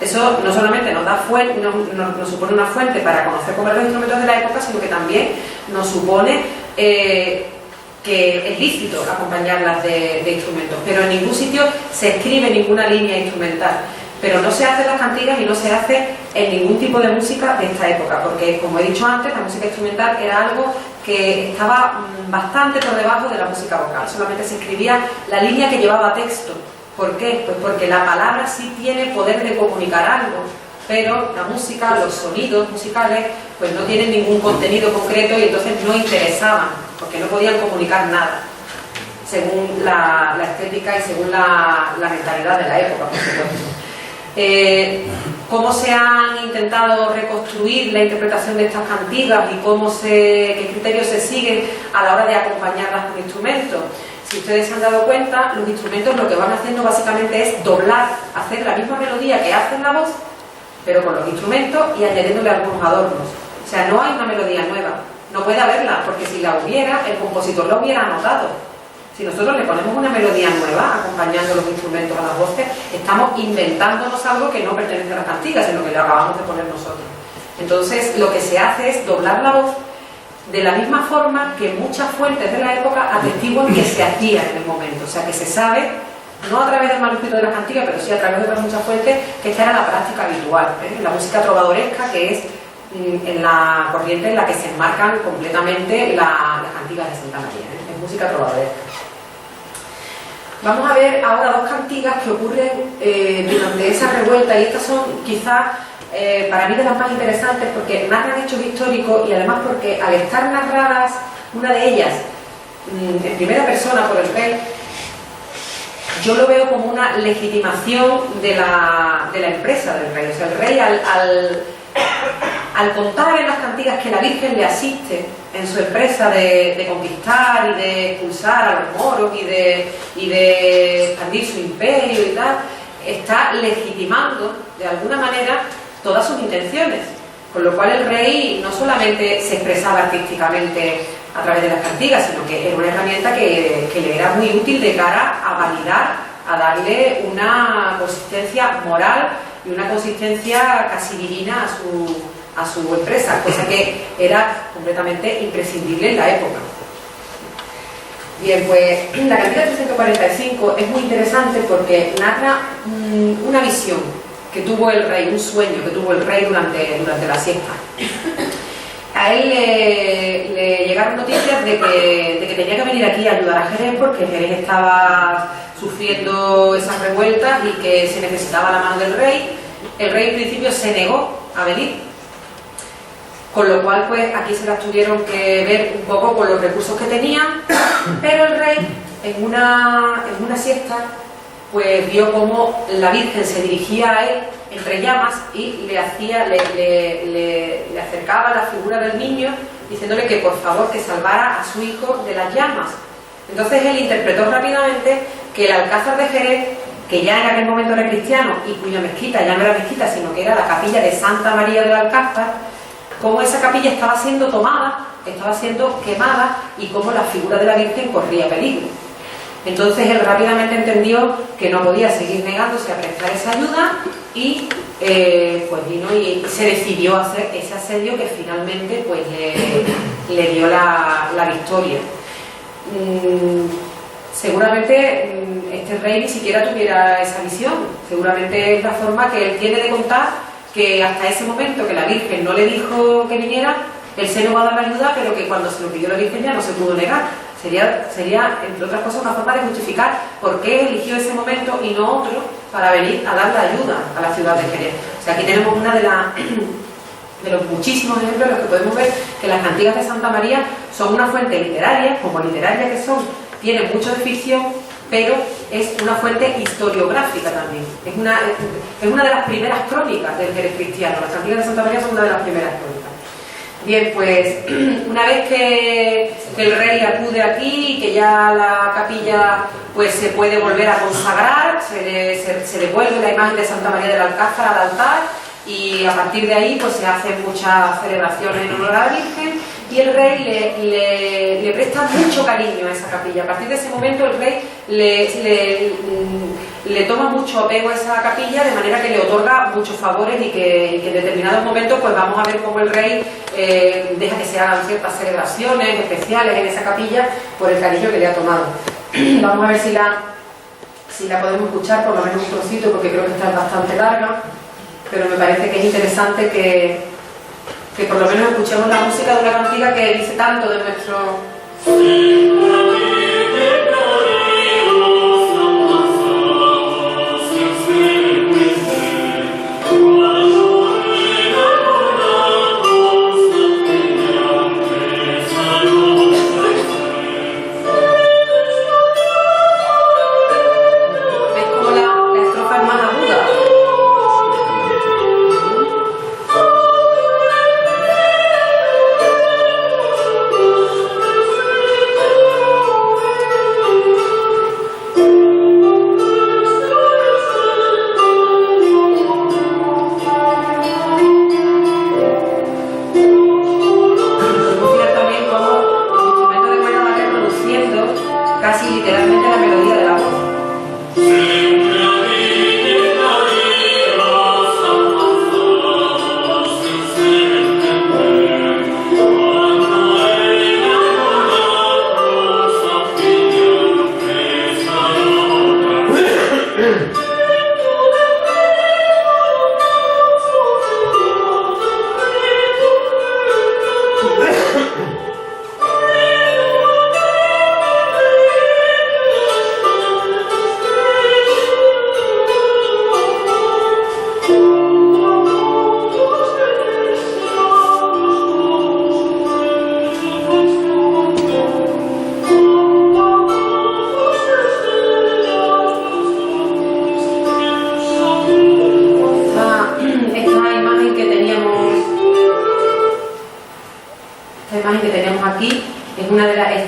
Eso no solamente nos supone una fuente para conocer cómo eran los instrumentos de la época, sino que también nos supone que es lícito acompañarlas de instrumentos, pero en ningún sitio se escribe ninguna línea instrumental. Pero no se hace en las cantigas y no se hace en ningún tipo de música de esta época, porque, como he dicho antes, la música instrumental era algo que estaba bastante por debajo de la música vocal. Solamente se escribía la línea que llevaba texto. ¿Por qué? Pues porque la palabra sí tiene poder de comunicar algo, pero la música, los sonidos musicales, pues no tienen ningún contenido concreto y entonces no interesaban, porque no podían comunicar nada, según la estética y según la mentalidad de la época, por supuesto. Cómo se han intentado reconstruir la interpretación de estas cantigas y qué criterios se siguen a la hora de acompañarlas con instrumentos. Si ustedes se han dado cuenta, los instrumentos lo que van haciendo básicamente es doblar, hacer la misma melodía que hace la voz, pero con los instrumentos y añadiéndole algunos adornos. O sea, no hay una melodía nueva, no puede haberla, porque si la hubiera, el compositor la hubiera anotado. Si nosotros le ponemos una melodía nueva acompañando los instrumentos a las voces, estamos inventándonos algo que no pertenece a las cantigas, sino que lo acabamos de poner nosotros. Entonces, lo que se hace es doblar la voz de la misma forma que muchas fuentes de la época atestiguan que se hacía en el momento. O sea, que se sabe, no a través del manuscrito de las cantigas, pero sí a través de otras muchas fuentes, que esta era la práctica habitual, la música trovadoresca, que es en la corriente en la que se enmarcan completamente las cantigas de Santa María, es música trovadoresca. Vamos a ver ahora dos cantigas que ocurren durante esa revuelta, y estas son quizás para mí de las más interesantes porque narran hechos históricos y además porque al estar narradas, una de ellas en primera persona por el rey, yo lo veo como una legitimación de la empresa del rey. O sea, el rey al contar en las cantigas que la Virgen le asiste en su empresa de conquistar y de expulsar a los moros y de expandir su imperio y tal, está legitimando de alguna manera todas sus intenciones, con lo cual el rey no solamente se expresaba artísticamente a través de las cantigas, sino que era una herramienta que le era muy útil de cara a validar, a darle una consistencia moral y una consistencia casi divina a su empresa, cosa que era completamente imprescindible en la época. Bien, pues la cantiga 345 es muy interesante porque narra una visión que tuvo el rey, un sueño que tuvo el rey durante la siesta. A él le llegaron noticias de que tenía que venir aquí a ayudar a Jerez porque Jerez estaba sufriendo esas revueltas y que se necesitaba la mano del rey. El rey en principio se negó a venir, con lo cual pues aquí se las tuvieron que ver un poco con los recursos que tenían, pero el rey en una siesta pues vio cómo la Virgen se dirigía a él entre llamas y le acercaba la figura del niño diciéndole que por favor que salvara a su hijo de las llamas. Entonces él interpretó rápidamente que el Alcázar de Jerez, que ya en aquel momento era cristiano y cuya mezquita ya no era mezquita sino que era la capilla de Santa María del Alcázar, cómo esa capilla estaba siendo tomada, estaba siendo quemada y cómo la figura de la Virgen corría peligro. Entonces él rápidamente entendió que no podía seguir negándose a prestar esa ayuda y pues vino y se decidió a hacer ese asedio que finalmente pues le dio la victoria. seguramente este rey ni siquiera tuviera esa visión. Seguramente es la forma que él tiene de contar que hasta ese momento que la Virgen no le dijo que viniera, él se nos va a dar la ayuda, pero que cuando se lo pidió la Virgen ya no se pudo negar. Sería, entre otras cosas, una forma de justificar por qué eligió ese momento y no otro para venir a dar la ayuda a la ciudad de Jerez. O sea, aquí tenemos una de los muchísimos ejemplos en los que podemos ver que las cantigas de Santa María son una fuente literaria, como literaria que son, tienen mucho de ficción, pero es una fuente historiográfica también. Es una de las primeras crónicas del Jerez cristiano. Las cantigas de Santa María son una de las primeras crónicas. Bien, pues una vez que el rey acude aquí y que ya la capilla pues se puede volver a consagrar, se devuelve la imagen de Santa María del Alcázar al altar, y a partir de ahí pues se hacen muchas celebraciones en honor a la Virgen, y el rey le presta mucho cariño a esa capilla. A partir de ese momento el rey le toma mucho apego a esa capilla, de manera que le otorga muchos favores, y que en determinados momentos pues vamos a ver cómo el rey deja que se hagan ciertas celebraciones especiales en esa capilla por el cariño que le ha tomado. Vamos a ver si la podemos escuchar, por lo menos un trocito, porque creo que está bastante larga, pero me parece que es interesante que por lo menos escuchemos la música de una cantiga que dice tanto de nuestro...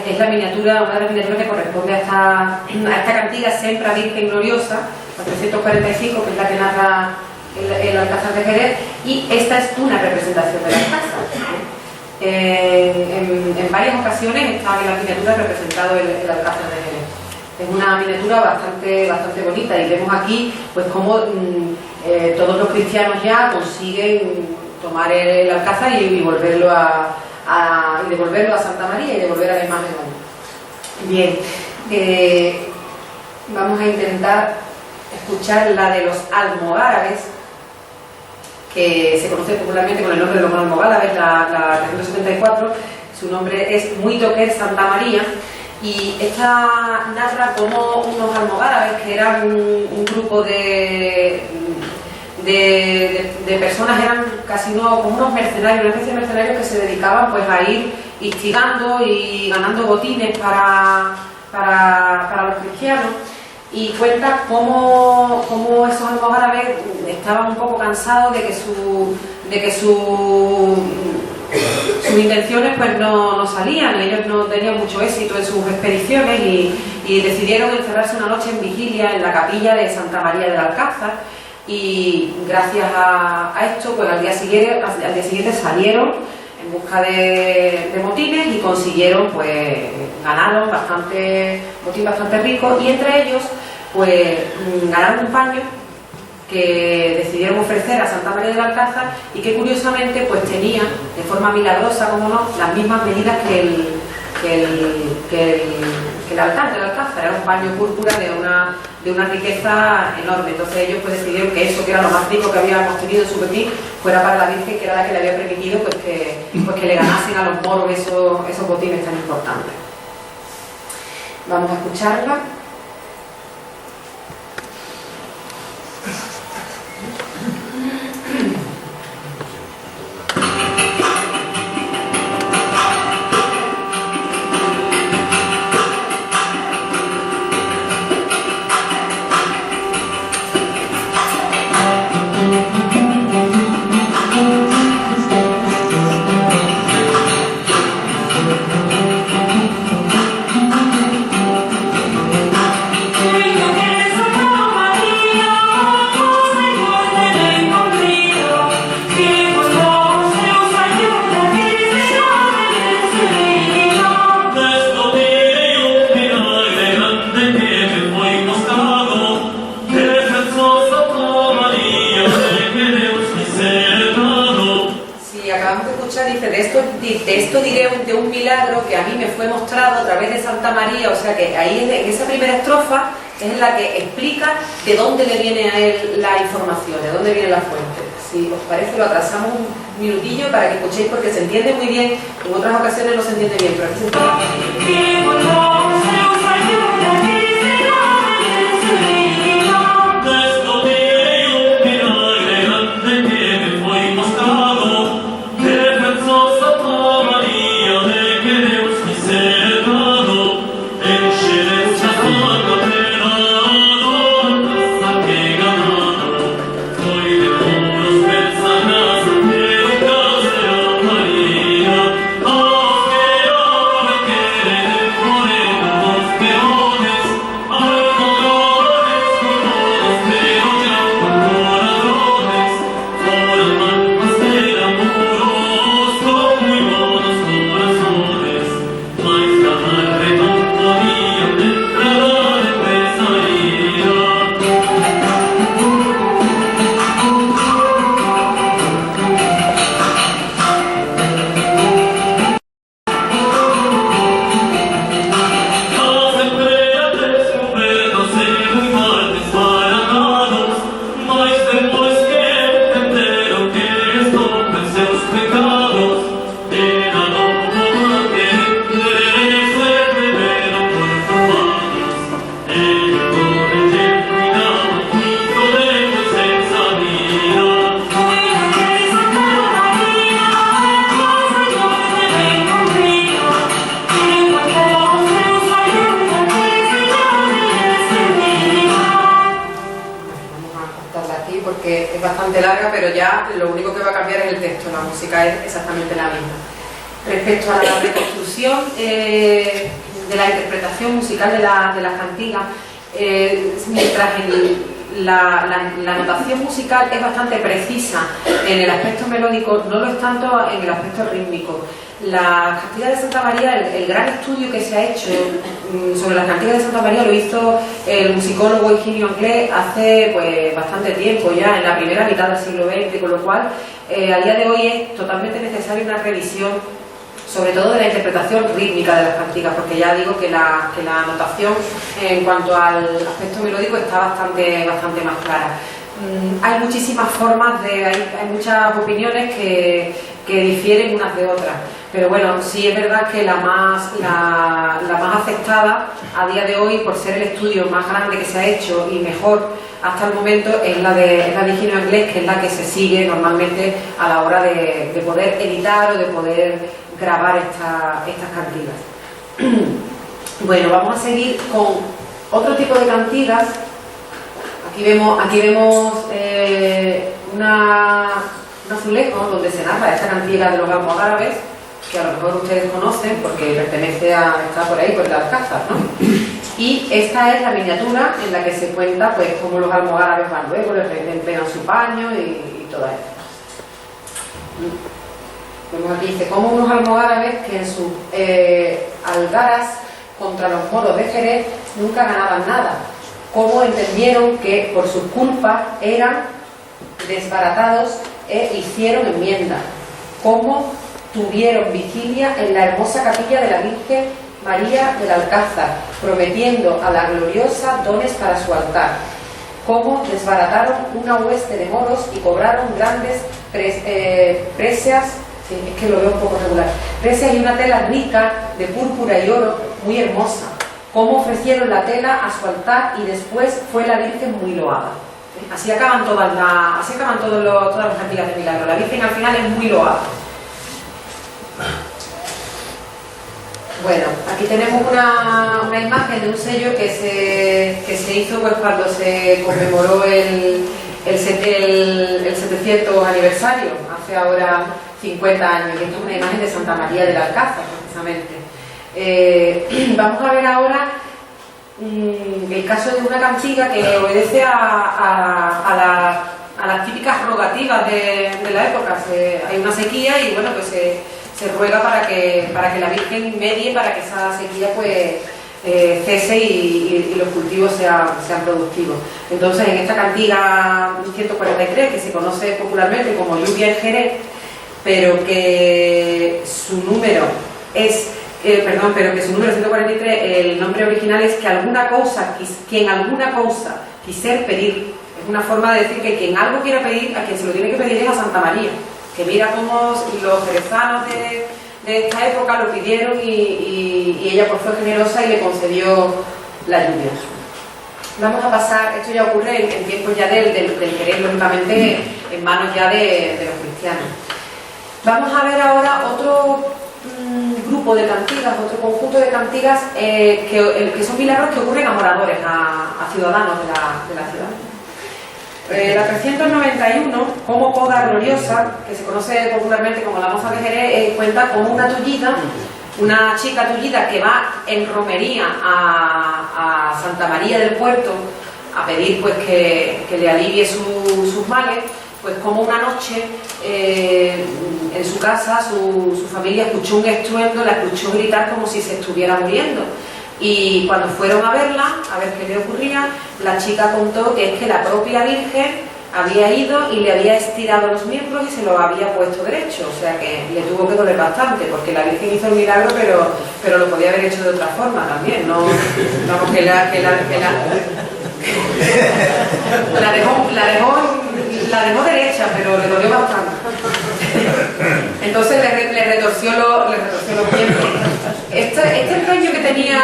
Es la miniatura, una de las miniaturas que corresponde a esta cantiga Sempre Virgen Gloriosa, 445, que es la que narra el Alcázar de Jerez, y esta es una representación del Alcázar. En varias ocasiones está en la miniatura representado el Alcázar de Jerez. Es una miniatura bastante bonita, y vemos aquí pues cómo todos los cristianos ya consiguen tomar el Alcázar y volverlo y devolverlo a Santa María y devolver a la imagen. Bien, vamos a intentar escuchar la de los almogárabes, que se conoce popularmente con el nombre de los almogárabes, la 374. Su nombre es Muy Toquer Santa María, y esta narra cómo unos almogárabes, que eran un grupo de personas, eran casi como unos mercenarios, una especie de mercenarios que se dedicaban pues a ir instigando y ganando botines para los cristianos, y cuenta cómo esos almogárabes estaban un poco cansados de que sus intenciones pues no salían, ellos no tenían mucho éxito en sus expediciones, y decidieron encerrarse una noche en vigilia en la capilla de Santa María del Alcázar. Y gracias a esto, pues al día siguiente salieron en busca de motines, y consiguieron, pues ganaron botín bastante rico, y entre ellos pues ganaron un paño que decidieron ofrecer a Santa María del Alcázar, y que curiosamente pues tenía, de forma milagrosa como no, las mismas medidas que el el alcázar era un paño púrpura de una riqueza enorme. Entonces ellos pues decidieron que eso, que era lo más rico que habíamos tenido en su Pepín, fuera para la Virgen, que era la que le había permitido pues que le ganasen a los moros esos botines tan importantes. Vamos a escucharla. De esto diré de un milagro que a mí me fue mostrado a través de Santa María, o sea que ahí en esa primera estrofa es en la que explica de dónde le viene a él la información, de dónde viene la fuente. Si os parece lo atrasamos un minutillo para que escuchéis porque se entiende muy bien, en otras ocasiones no se entiende bien, pero aquí se entiende. Larga, pero ya lo único que va a cambiar es el texto, la música es exactamente la misma. Respecto a la reconstrucción de la interpretación musical de las cantigas, mientras la notación musical es bastante precisa en el aspecto melódico, no lo es tanto en el aspecto rítmico. Las cantigas de Santa María, el gran estudio que se ha hecho sobre las cantigas de Santa María lo hizo el musicólogo Higinio Anglés hace pues bastante tiempo ya, en la primera mitad del siglo XX, con lo cual a día de hoy es totalmente necesaria una revisión, sobre todo de la interpretación rítmica de las cantigas, porque ya digo que la notación en cuanto al aspecto melódico está bastante más clara. Hay muchísimas formas, hay muchas opiniones que difieren unas de otras, pero bueno, sí es verdad que la más aceptada a día de hoy, por ser el estudio más grande que se ha hecho y mejor hasta el momento, es la de Higinio Anglés, que es la que se sigue normalmente a la hora de poder editar o de poder grabar estas cantigas. Bueno, vamos a seguir con otro tipo de cantigas. Aquí vemos un azulejo donde se narra esta cantiga de los almogárabes, que a lo mejor ustedes conocen porque está por ahí, por el Alcázar, ¿no? Y esta es la miniatura en la que se cuenta pues cómo los almogárabes van luego, les entregan su paño y toda esto. Vemos aquí, dice, como unos almogárabes que en sus algaras contra los moros de Jerez nunca ganaban nada, cómo entendieron que por sus culpas eran desbaratados e hicieron enmienda, cómo tuvieron vigilia en la hermosa capilla de la Virgen María del Alcázar, prometiendo a la gloriosa dones para su altar. Cómo desbarataron una hueste de moros y cobraron grandes preseas, sí, es que lo veo un poco regular, preseas y una tela rica de púrpura y oro, muy hermosa. Cómo ofrecieron la tela a su altar y después fue la Virgen muy loada. Así acaban todas las cantigas de milagro. La Virgen al final es muy loada. Bueno, aquí tenemos una imagen de un sello que se hizo pues cuando se conmemoró el 700 aniversario, hace ahora 50 años, y esto es una imagen de Santa María del Alcázar, precisamente. Vamos a ver ahora el caso de una cantiga que obedece a las típicas rogativas de la época. Hay una sequía y bueno, pues se ruega para que la Virgen medie para que esa sequía pues cese y los cultivos sean productivos. Entonces, en esta cantiga 143, que se conoce popularmente como Lluvia en Jerez, pero que su número es pero que su número 143, el nombre original es que alguna cosa, quien alguna cosa quiser pedir. Es una forma de decir que quien algo quiera pedir, a quien se lo tiene que pedir es a Santa María. Que mira cómo los jerezanos de esta época lo pidieron y ella pues fue generosa y le concedió la lluvia. Vamos a pasar, esto ya ocurre en tiempos ya del Jerez, lógicamente en manos ya de los cristianos. Vamos a ver ahora otro grupo de cantigas, otro conjunto de cantigas que son milagros que ocurren a moradores, a ciudadanos de la ciudad. La 391, como Poda Gloriosa, que se conoce popularmente como la moza de Jerez, cuenta con una tullida, una chica tullida que va en romería a Santa María del Puerto a pedir pues que le alivie sus males. Pues como una noche en su casa su familia escuchó un estruendo, la escuchó gritar como si se estuviera muriendo. Y cuando fueron a verla, a ver qué le ocurría, la chica contó que es que la propia Virgen había ido y le había estirado los miembros y se los había puesto derecho. O sea que le tuvo que doler bastante, porque la Virgen hizo el milagro, pero lo podía haber hecho de otra forma también. No, vamos, la dejó derecha, pero le dolió bastante. Entonces le retorció los miembros. Este empeño que tenía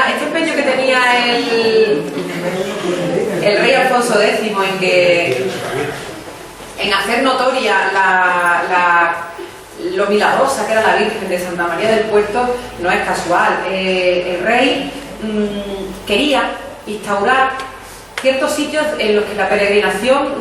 el rey Alfonso X en hacer notoria lo milagrosa que era la Virgen de Santa María del Puerto no es casual. El rey quería instaurar ciertos sitios en los que la peregrinación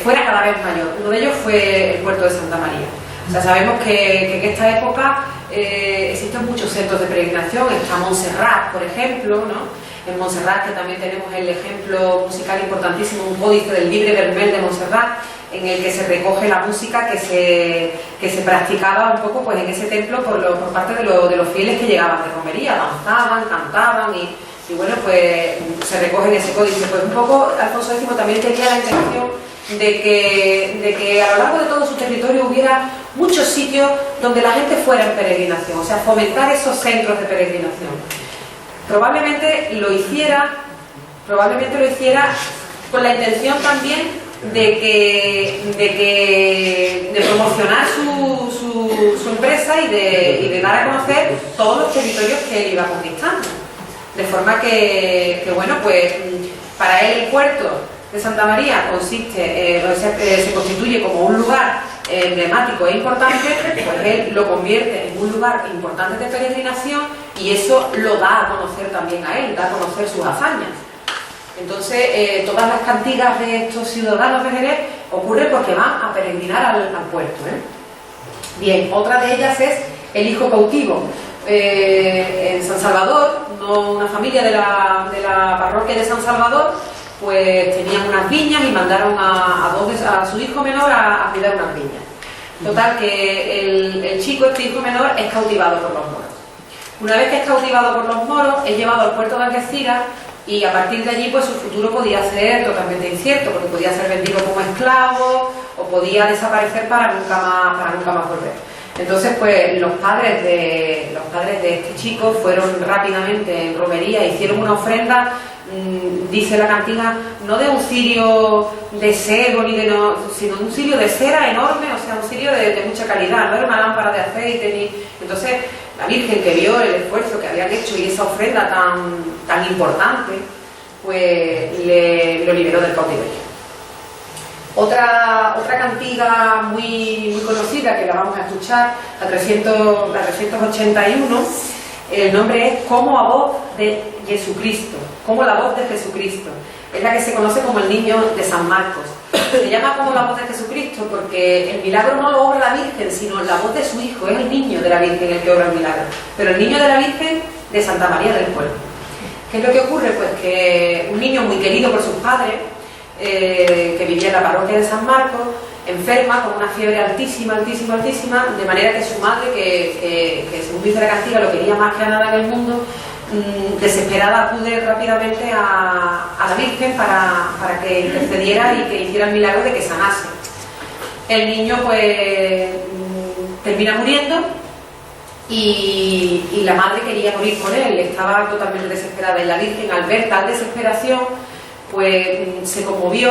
fuera cada vez mayor. Uno de ellos fue el puerto de Santa María. O sea, sabemos que en esta época existen muchos centros de peregrinación. Está Montserrat, por ejemplo, ¿no? En Montserrat, que también tenemos el ejemplo musical importantísimo, un códice del Libre Vermel de Montserrat, en el que se recoge la música que se practicaba un poco pues en ese templo por parte de los fieles que llegaban de romería, danzaban, cantaban y bueno, pues se recoge en ese códice. Pues un poco Alfonso X también tenía la intención de que a lo largo de todo su territorio hubiera muchos sitios donde la gente fuera en peregrinación, o sea, fomentar esos centros de peregrinación. Probablemente lo hiciera con la intención también de promocionar su empresa y de dar a conocer todos los territorios que él iba conquistando. De forma que bueno, pues para él el puerto de Santa María se constituye como un lugar emblemático e importante, pues él lo convierte en un lugar importante de peregrinación y eso lo da a conocer también a él, da a conocer sus hazañas. Entonces, todas las cantigas de estos ciudadanos de Jerez ocurren porque van a peregrinar al puerto. Bien, otra de ellas es el hijo cautivo. En San Salvador, una familia de la parroquia de San Salvador, pues tenían unas viñas y mandaron a su hijo menor a cuidar unas viñas. Total, que el chico, este hijo menor, es cautivado por los moros. Una vez que es cautivado por los moros, es llevado al puerto de Algeciras y a partir de allí pues su futuro podía ser totalmente incierto, porque podía ser vendido como esclavo o podía desaparecer para nunca más volver. Entonces, pues los padres de este chico fueron rápidamente en romería, hicieron una ofrenda, dice la cantiga, no de un cirio de cebo ni de no, sino un cirio de cera enorme, o sea, un cirio de mucha calidad, no era una lámpara de aceite ni. Entonces, la Virgen, que vio el esfuerzo que habían hecho y esa ofrenda tan importante, pues lo liberó del cautiverio. Otra cantiga muy conocida, que la vamos a escuchar, la 381, el nombre es Como a voz de Jesucristo, como la voz de Jesucristo. Es la que se conoce como el niño de San Marcos. Se llama como la voz de Jesucristo porque el milagro no lo obra la Virgen, sino la voz de su hijo, es el niño de la Virgen el que obra el milagro. Pero el niño de la Virgen de Santa María del Pueblo. ¿Qué es lo que ocurre? Pues que un niño muy querido por sus padres, que vivía en la parroquia de San Marcos, enferma con una fiebre altísima, de manera que su madre, que según dice la cantiga lo quería más que a nada en el mundo, desesperada acude rápidamente a la Virgen para que intercediera y que hiciera el milagro de que sanase. El niño pues termina muriendo y la madre quería morir con él, estaba totalmente desesperada, y la Virgen, al ver tal desesperación, pues se conmovió,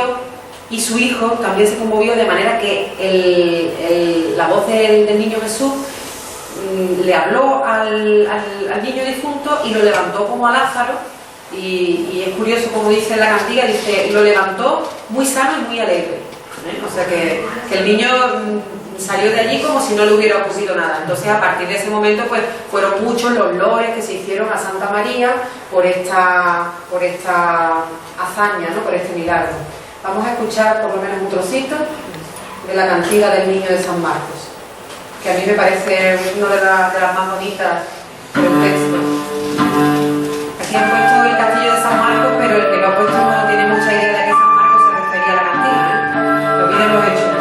y su hijo también se conmovió, de manera que la voz del niño Jesús le habló al niño difunto y lo levantó como a Lázaro, y es curioso como dice la cantiga, dice, lo levantó muy sano y muy alegre, o sea que el niño salió de allí como si no le hubiera ocurrido nada. Entonces, a partir de ese momento, pues fueron muchos los loores que se hicieron a Santa María por esta hazaña, ¿no? Por este milagro. Vamos a escuchar por lo menos un trocito de la cantiga del niño de San Marcos, que a mí me parece una de las más bonitas del texto. Aquí han puesto el castillo de San Marcos, pero el que lo ha puesto no tiene mucha idea de que San Marcos se refería a la cantiga, ¿eh? Lo piden los hechos.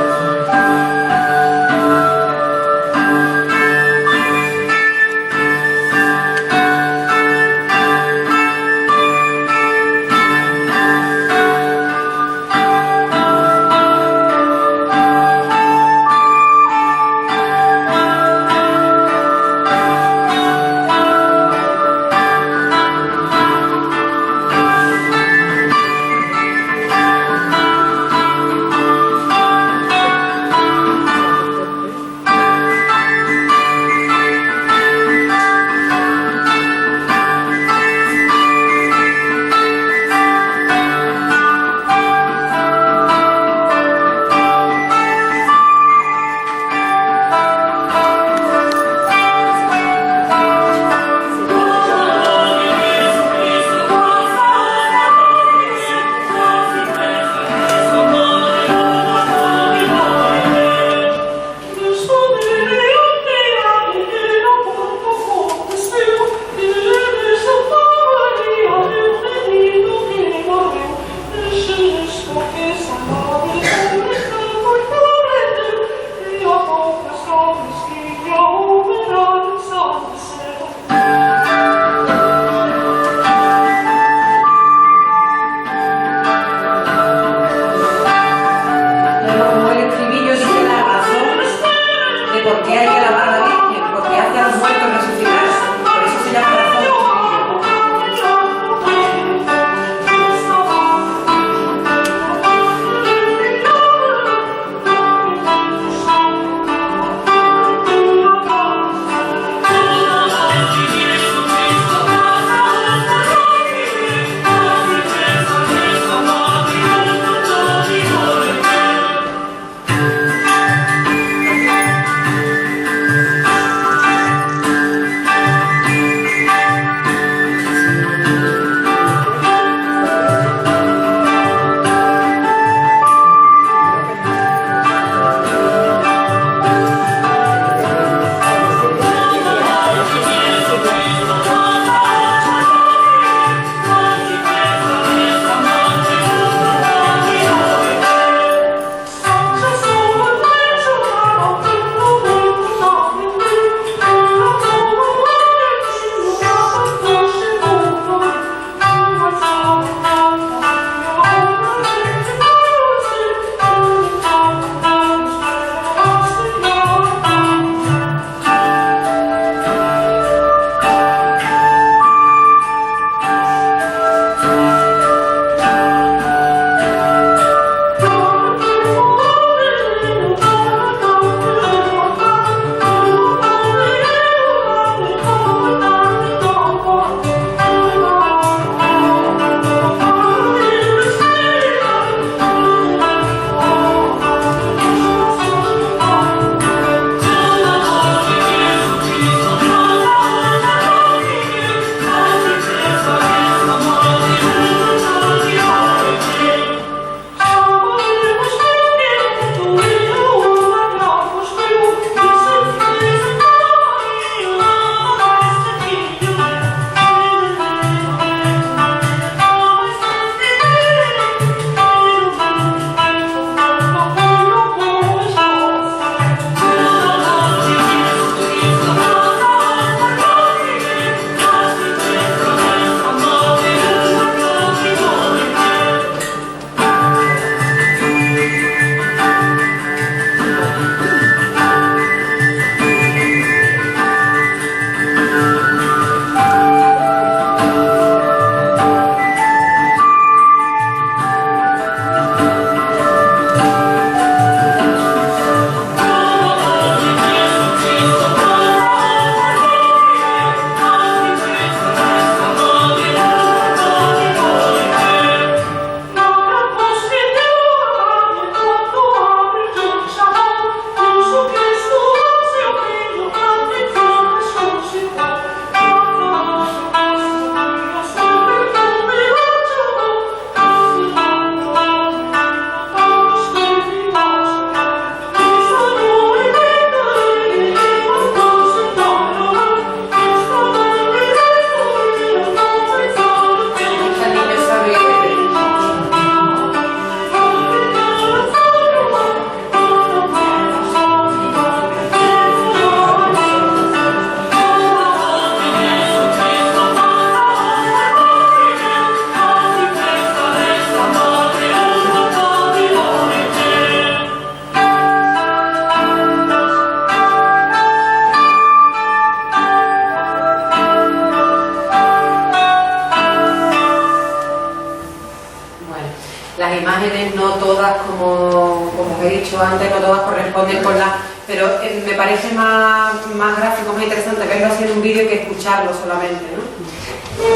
dicho antes, no todas corresponden con la... Pero me parece más gráfico, más interesante verlo así en un vídeo que escucharlo solamente, ¿no?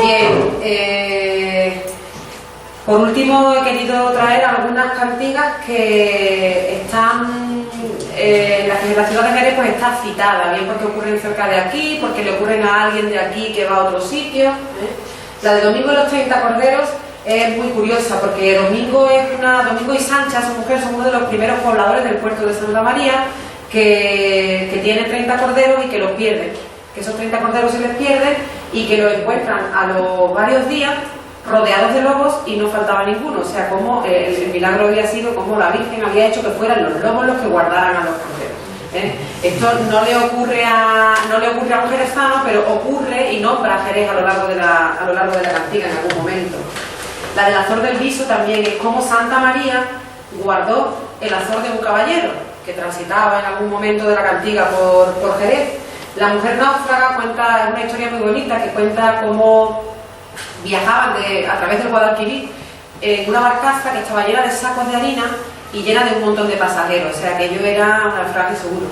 Bien, por último he querido traer algunas cantigas que están, la ciudad de Jerez pues está citada, bien porque ocurren cerca de aquí, porque le ocurren a alguien de aquí que va a otro sitio. La de Domingo de los 30 Corderos es muy curiosa porque Domingo y Sancha, su mujer, son uno de los primeros pobladores del puerto de Santa María que tiene 30 corderos y que los pierden, que esos 30 corderos se les pierden y que los encuentran a los varios días rodeados de lobos y no faltaba ninguno. O sea, como el milagro había sido como la Virgen había hecho que fueran los lobos los que guardaran a los corderos. Esto no le ocurre a un jerezano, pero ocurre y nombra a Jerez a lo largo de la cantiga en algún momento. La del Azor del Viso también es como Santa María guardó el azor de un caballero que transitaba en algún momento de la cantiga por Jerez. La mujer náufraga cuenta una historia muy bonita que cuenta cómo viajaban a través del Guadalquivir en una barcaza que estaba llena de sacos de harina y llena de un montón de pasajeros, o sea que ello era un naufragio seguro.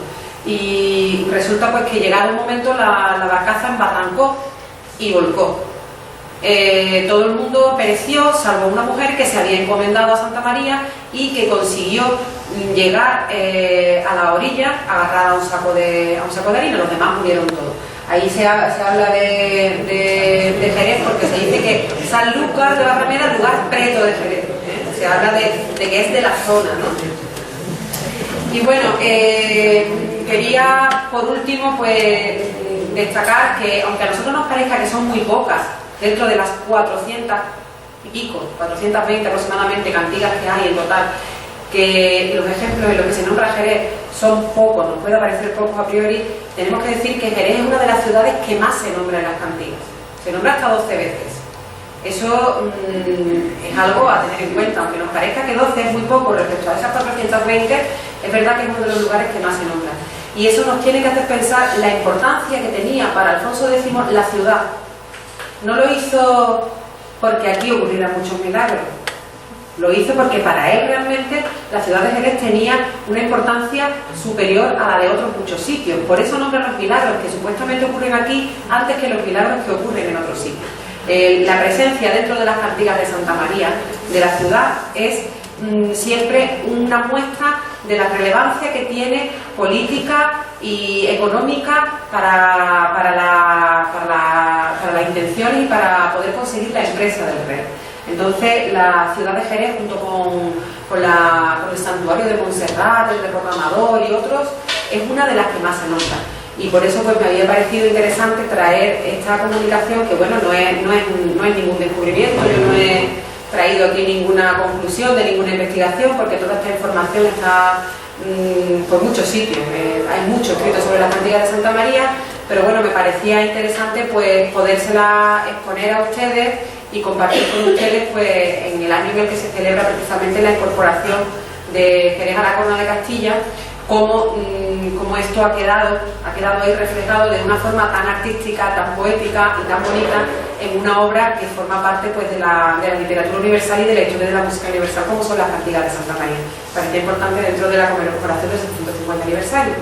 Y resulta pues que llegado un momento la barcaza embarrancó y volcó. Todo el mundo pereció, salvo una mujer que se había encomendado a Santa María y que consiguió llegar a la orilla agarrada a un saco de harina. Los demás murieron todos. Ahí se habla de Jerez porque se dice que San Lucas de Barrameda es lugar preto de Jerez. Se habla de que es de la zona, ¿no? Y bueno, quería por último pues destacar que aunque a nosotros nos parezca que son muy pocas dentro de las 400 y pico, 420 aproximadamente cantigas que hay en total, que los ejemplos en los que se nombra Jerez son pocos, nos puede parecer pocos a priori, tenemos que decir que Jerez es una de las ciudades que más se nombra en las cantigas. Se nombra hasta 12 veces. Eso es algo a tener en cuenta, aunque nos parezca que 12 es muy poco respecto a esas 420, es verdad que es uno de los lugares que más se nombran. Y eso nos tiene que hacer pensar la importancia que tenía para Alfonso X la ciudad. No lo hizo porque aquí ocurrieran muchos milagros, lo hizo porque para él realmente la ciudad de Jerez tenía una importancia superior a la de otros muchos sitios. Por eso nombra los milagros que supuestamente ocurren aquí antes que los milagros que ocurren en otros sitios. La presencia dentro de las cantigas de Santa María de la ciudad es siempre una muestra de la relevancia que tiene política y económica para las intenciones y para poder conseguir la empresa del rey. Entonces la ciudad de Jerez junto con el santuario de Montserrat, el de Proclamador y otros es una de las que más se nota. Y por eso pues me había parecido interesante traer esta comunicación que bueno, no es ningún descubrimiento, yo no he traído aquí ninguna conclusión de ninguna investigación porque toda esta información está por muchos sitios, hay mucho escrito sobre la cantiga de Santa María, pero bueno, me parecía interesante pues podérsela exponer a ustedes y compartir con ustedes pues en el año en el que se celebra precisamente la incorporación de Jerez a la Corona de Castilla, cómo esto ha quedado ahí reflejado de una forma tan artística, tan poética y tan bonita en una obra que forma parte pues de la literatura universal y de la historia de la música universal como son las cantigas de Santa María. Parece importante dentro de la conmemoración del 750 aniversario.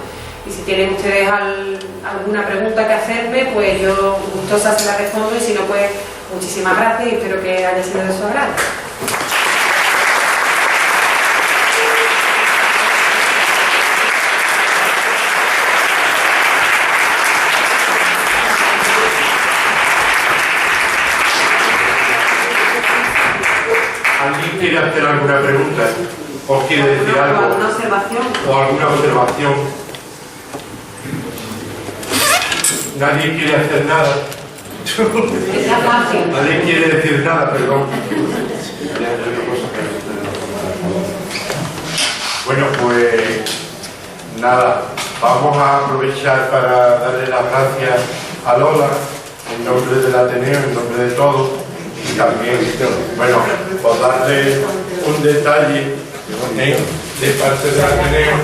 Y si tienen ustedes alguna pregunta que hacerme, pues yo gustosa se la respondo y si no, pues muchísimas gracias y espero que haya sido de su agrado. ¿Alguien quiere hacer alguna pregunta? ¿O quiere decir algo? ¿Alguna observación? ¿O alguna observación? ¿Nadie quiere hacer nada? ¿Nadie quiere decir nada? Perdón. Bueno, pues nada, vamos a aprovechar para darle las gracias a Lola en nombre del Ateneo, en nombre de todos. Y también, bueno, por darle un detalle de parte del Ateneo.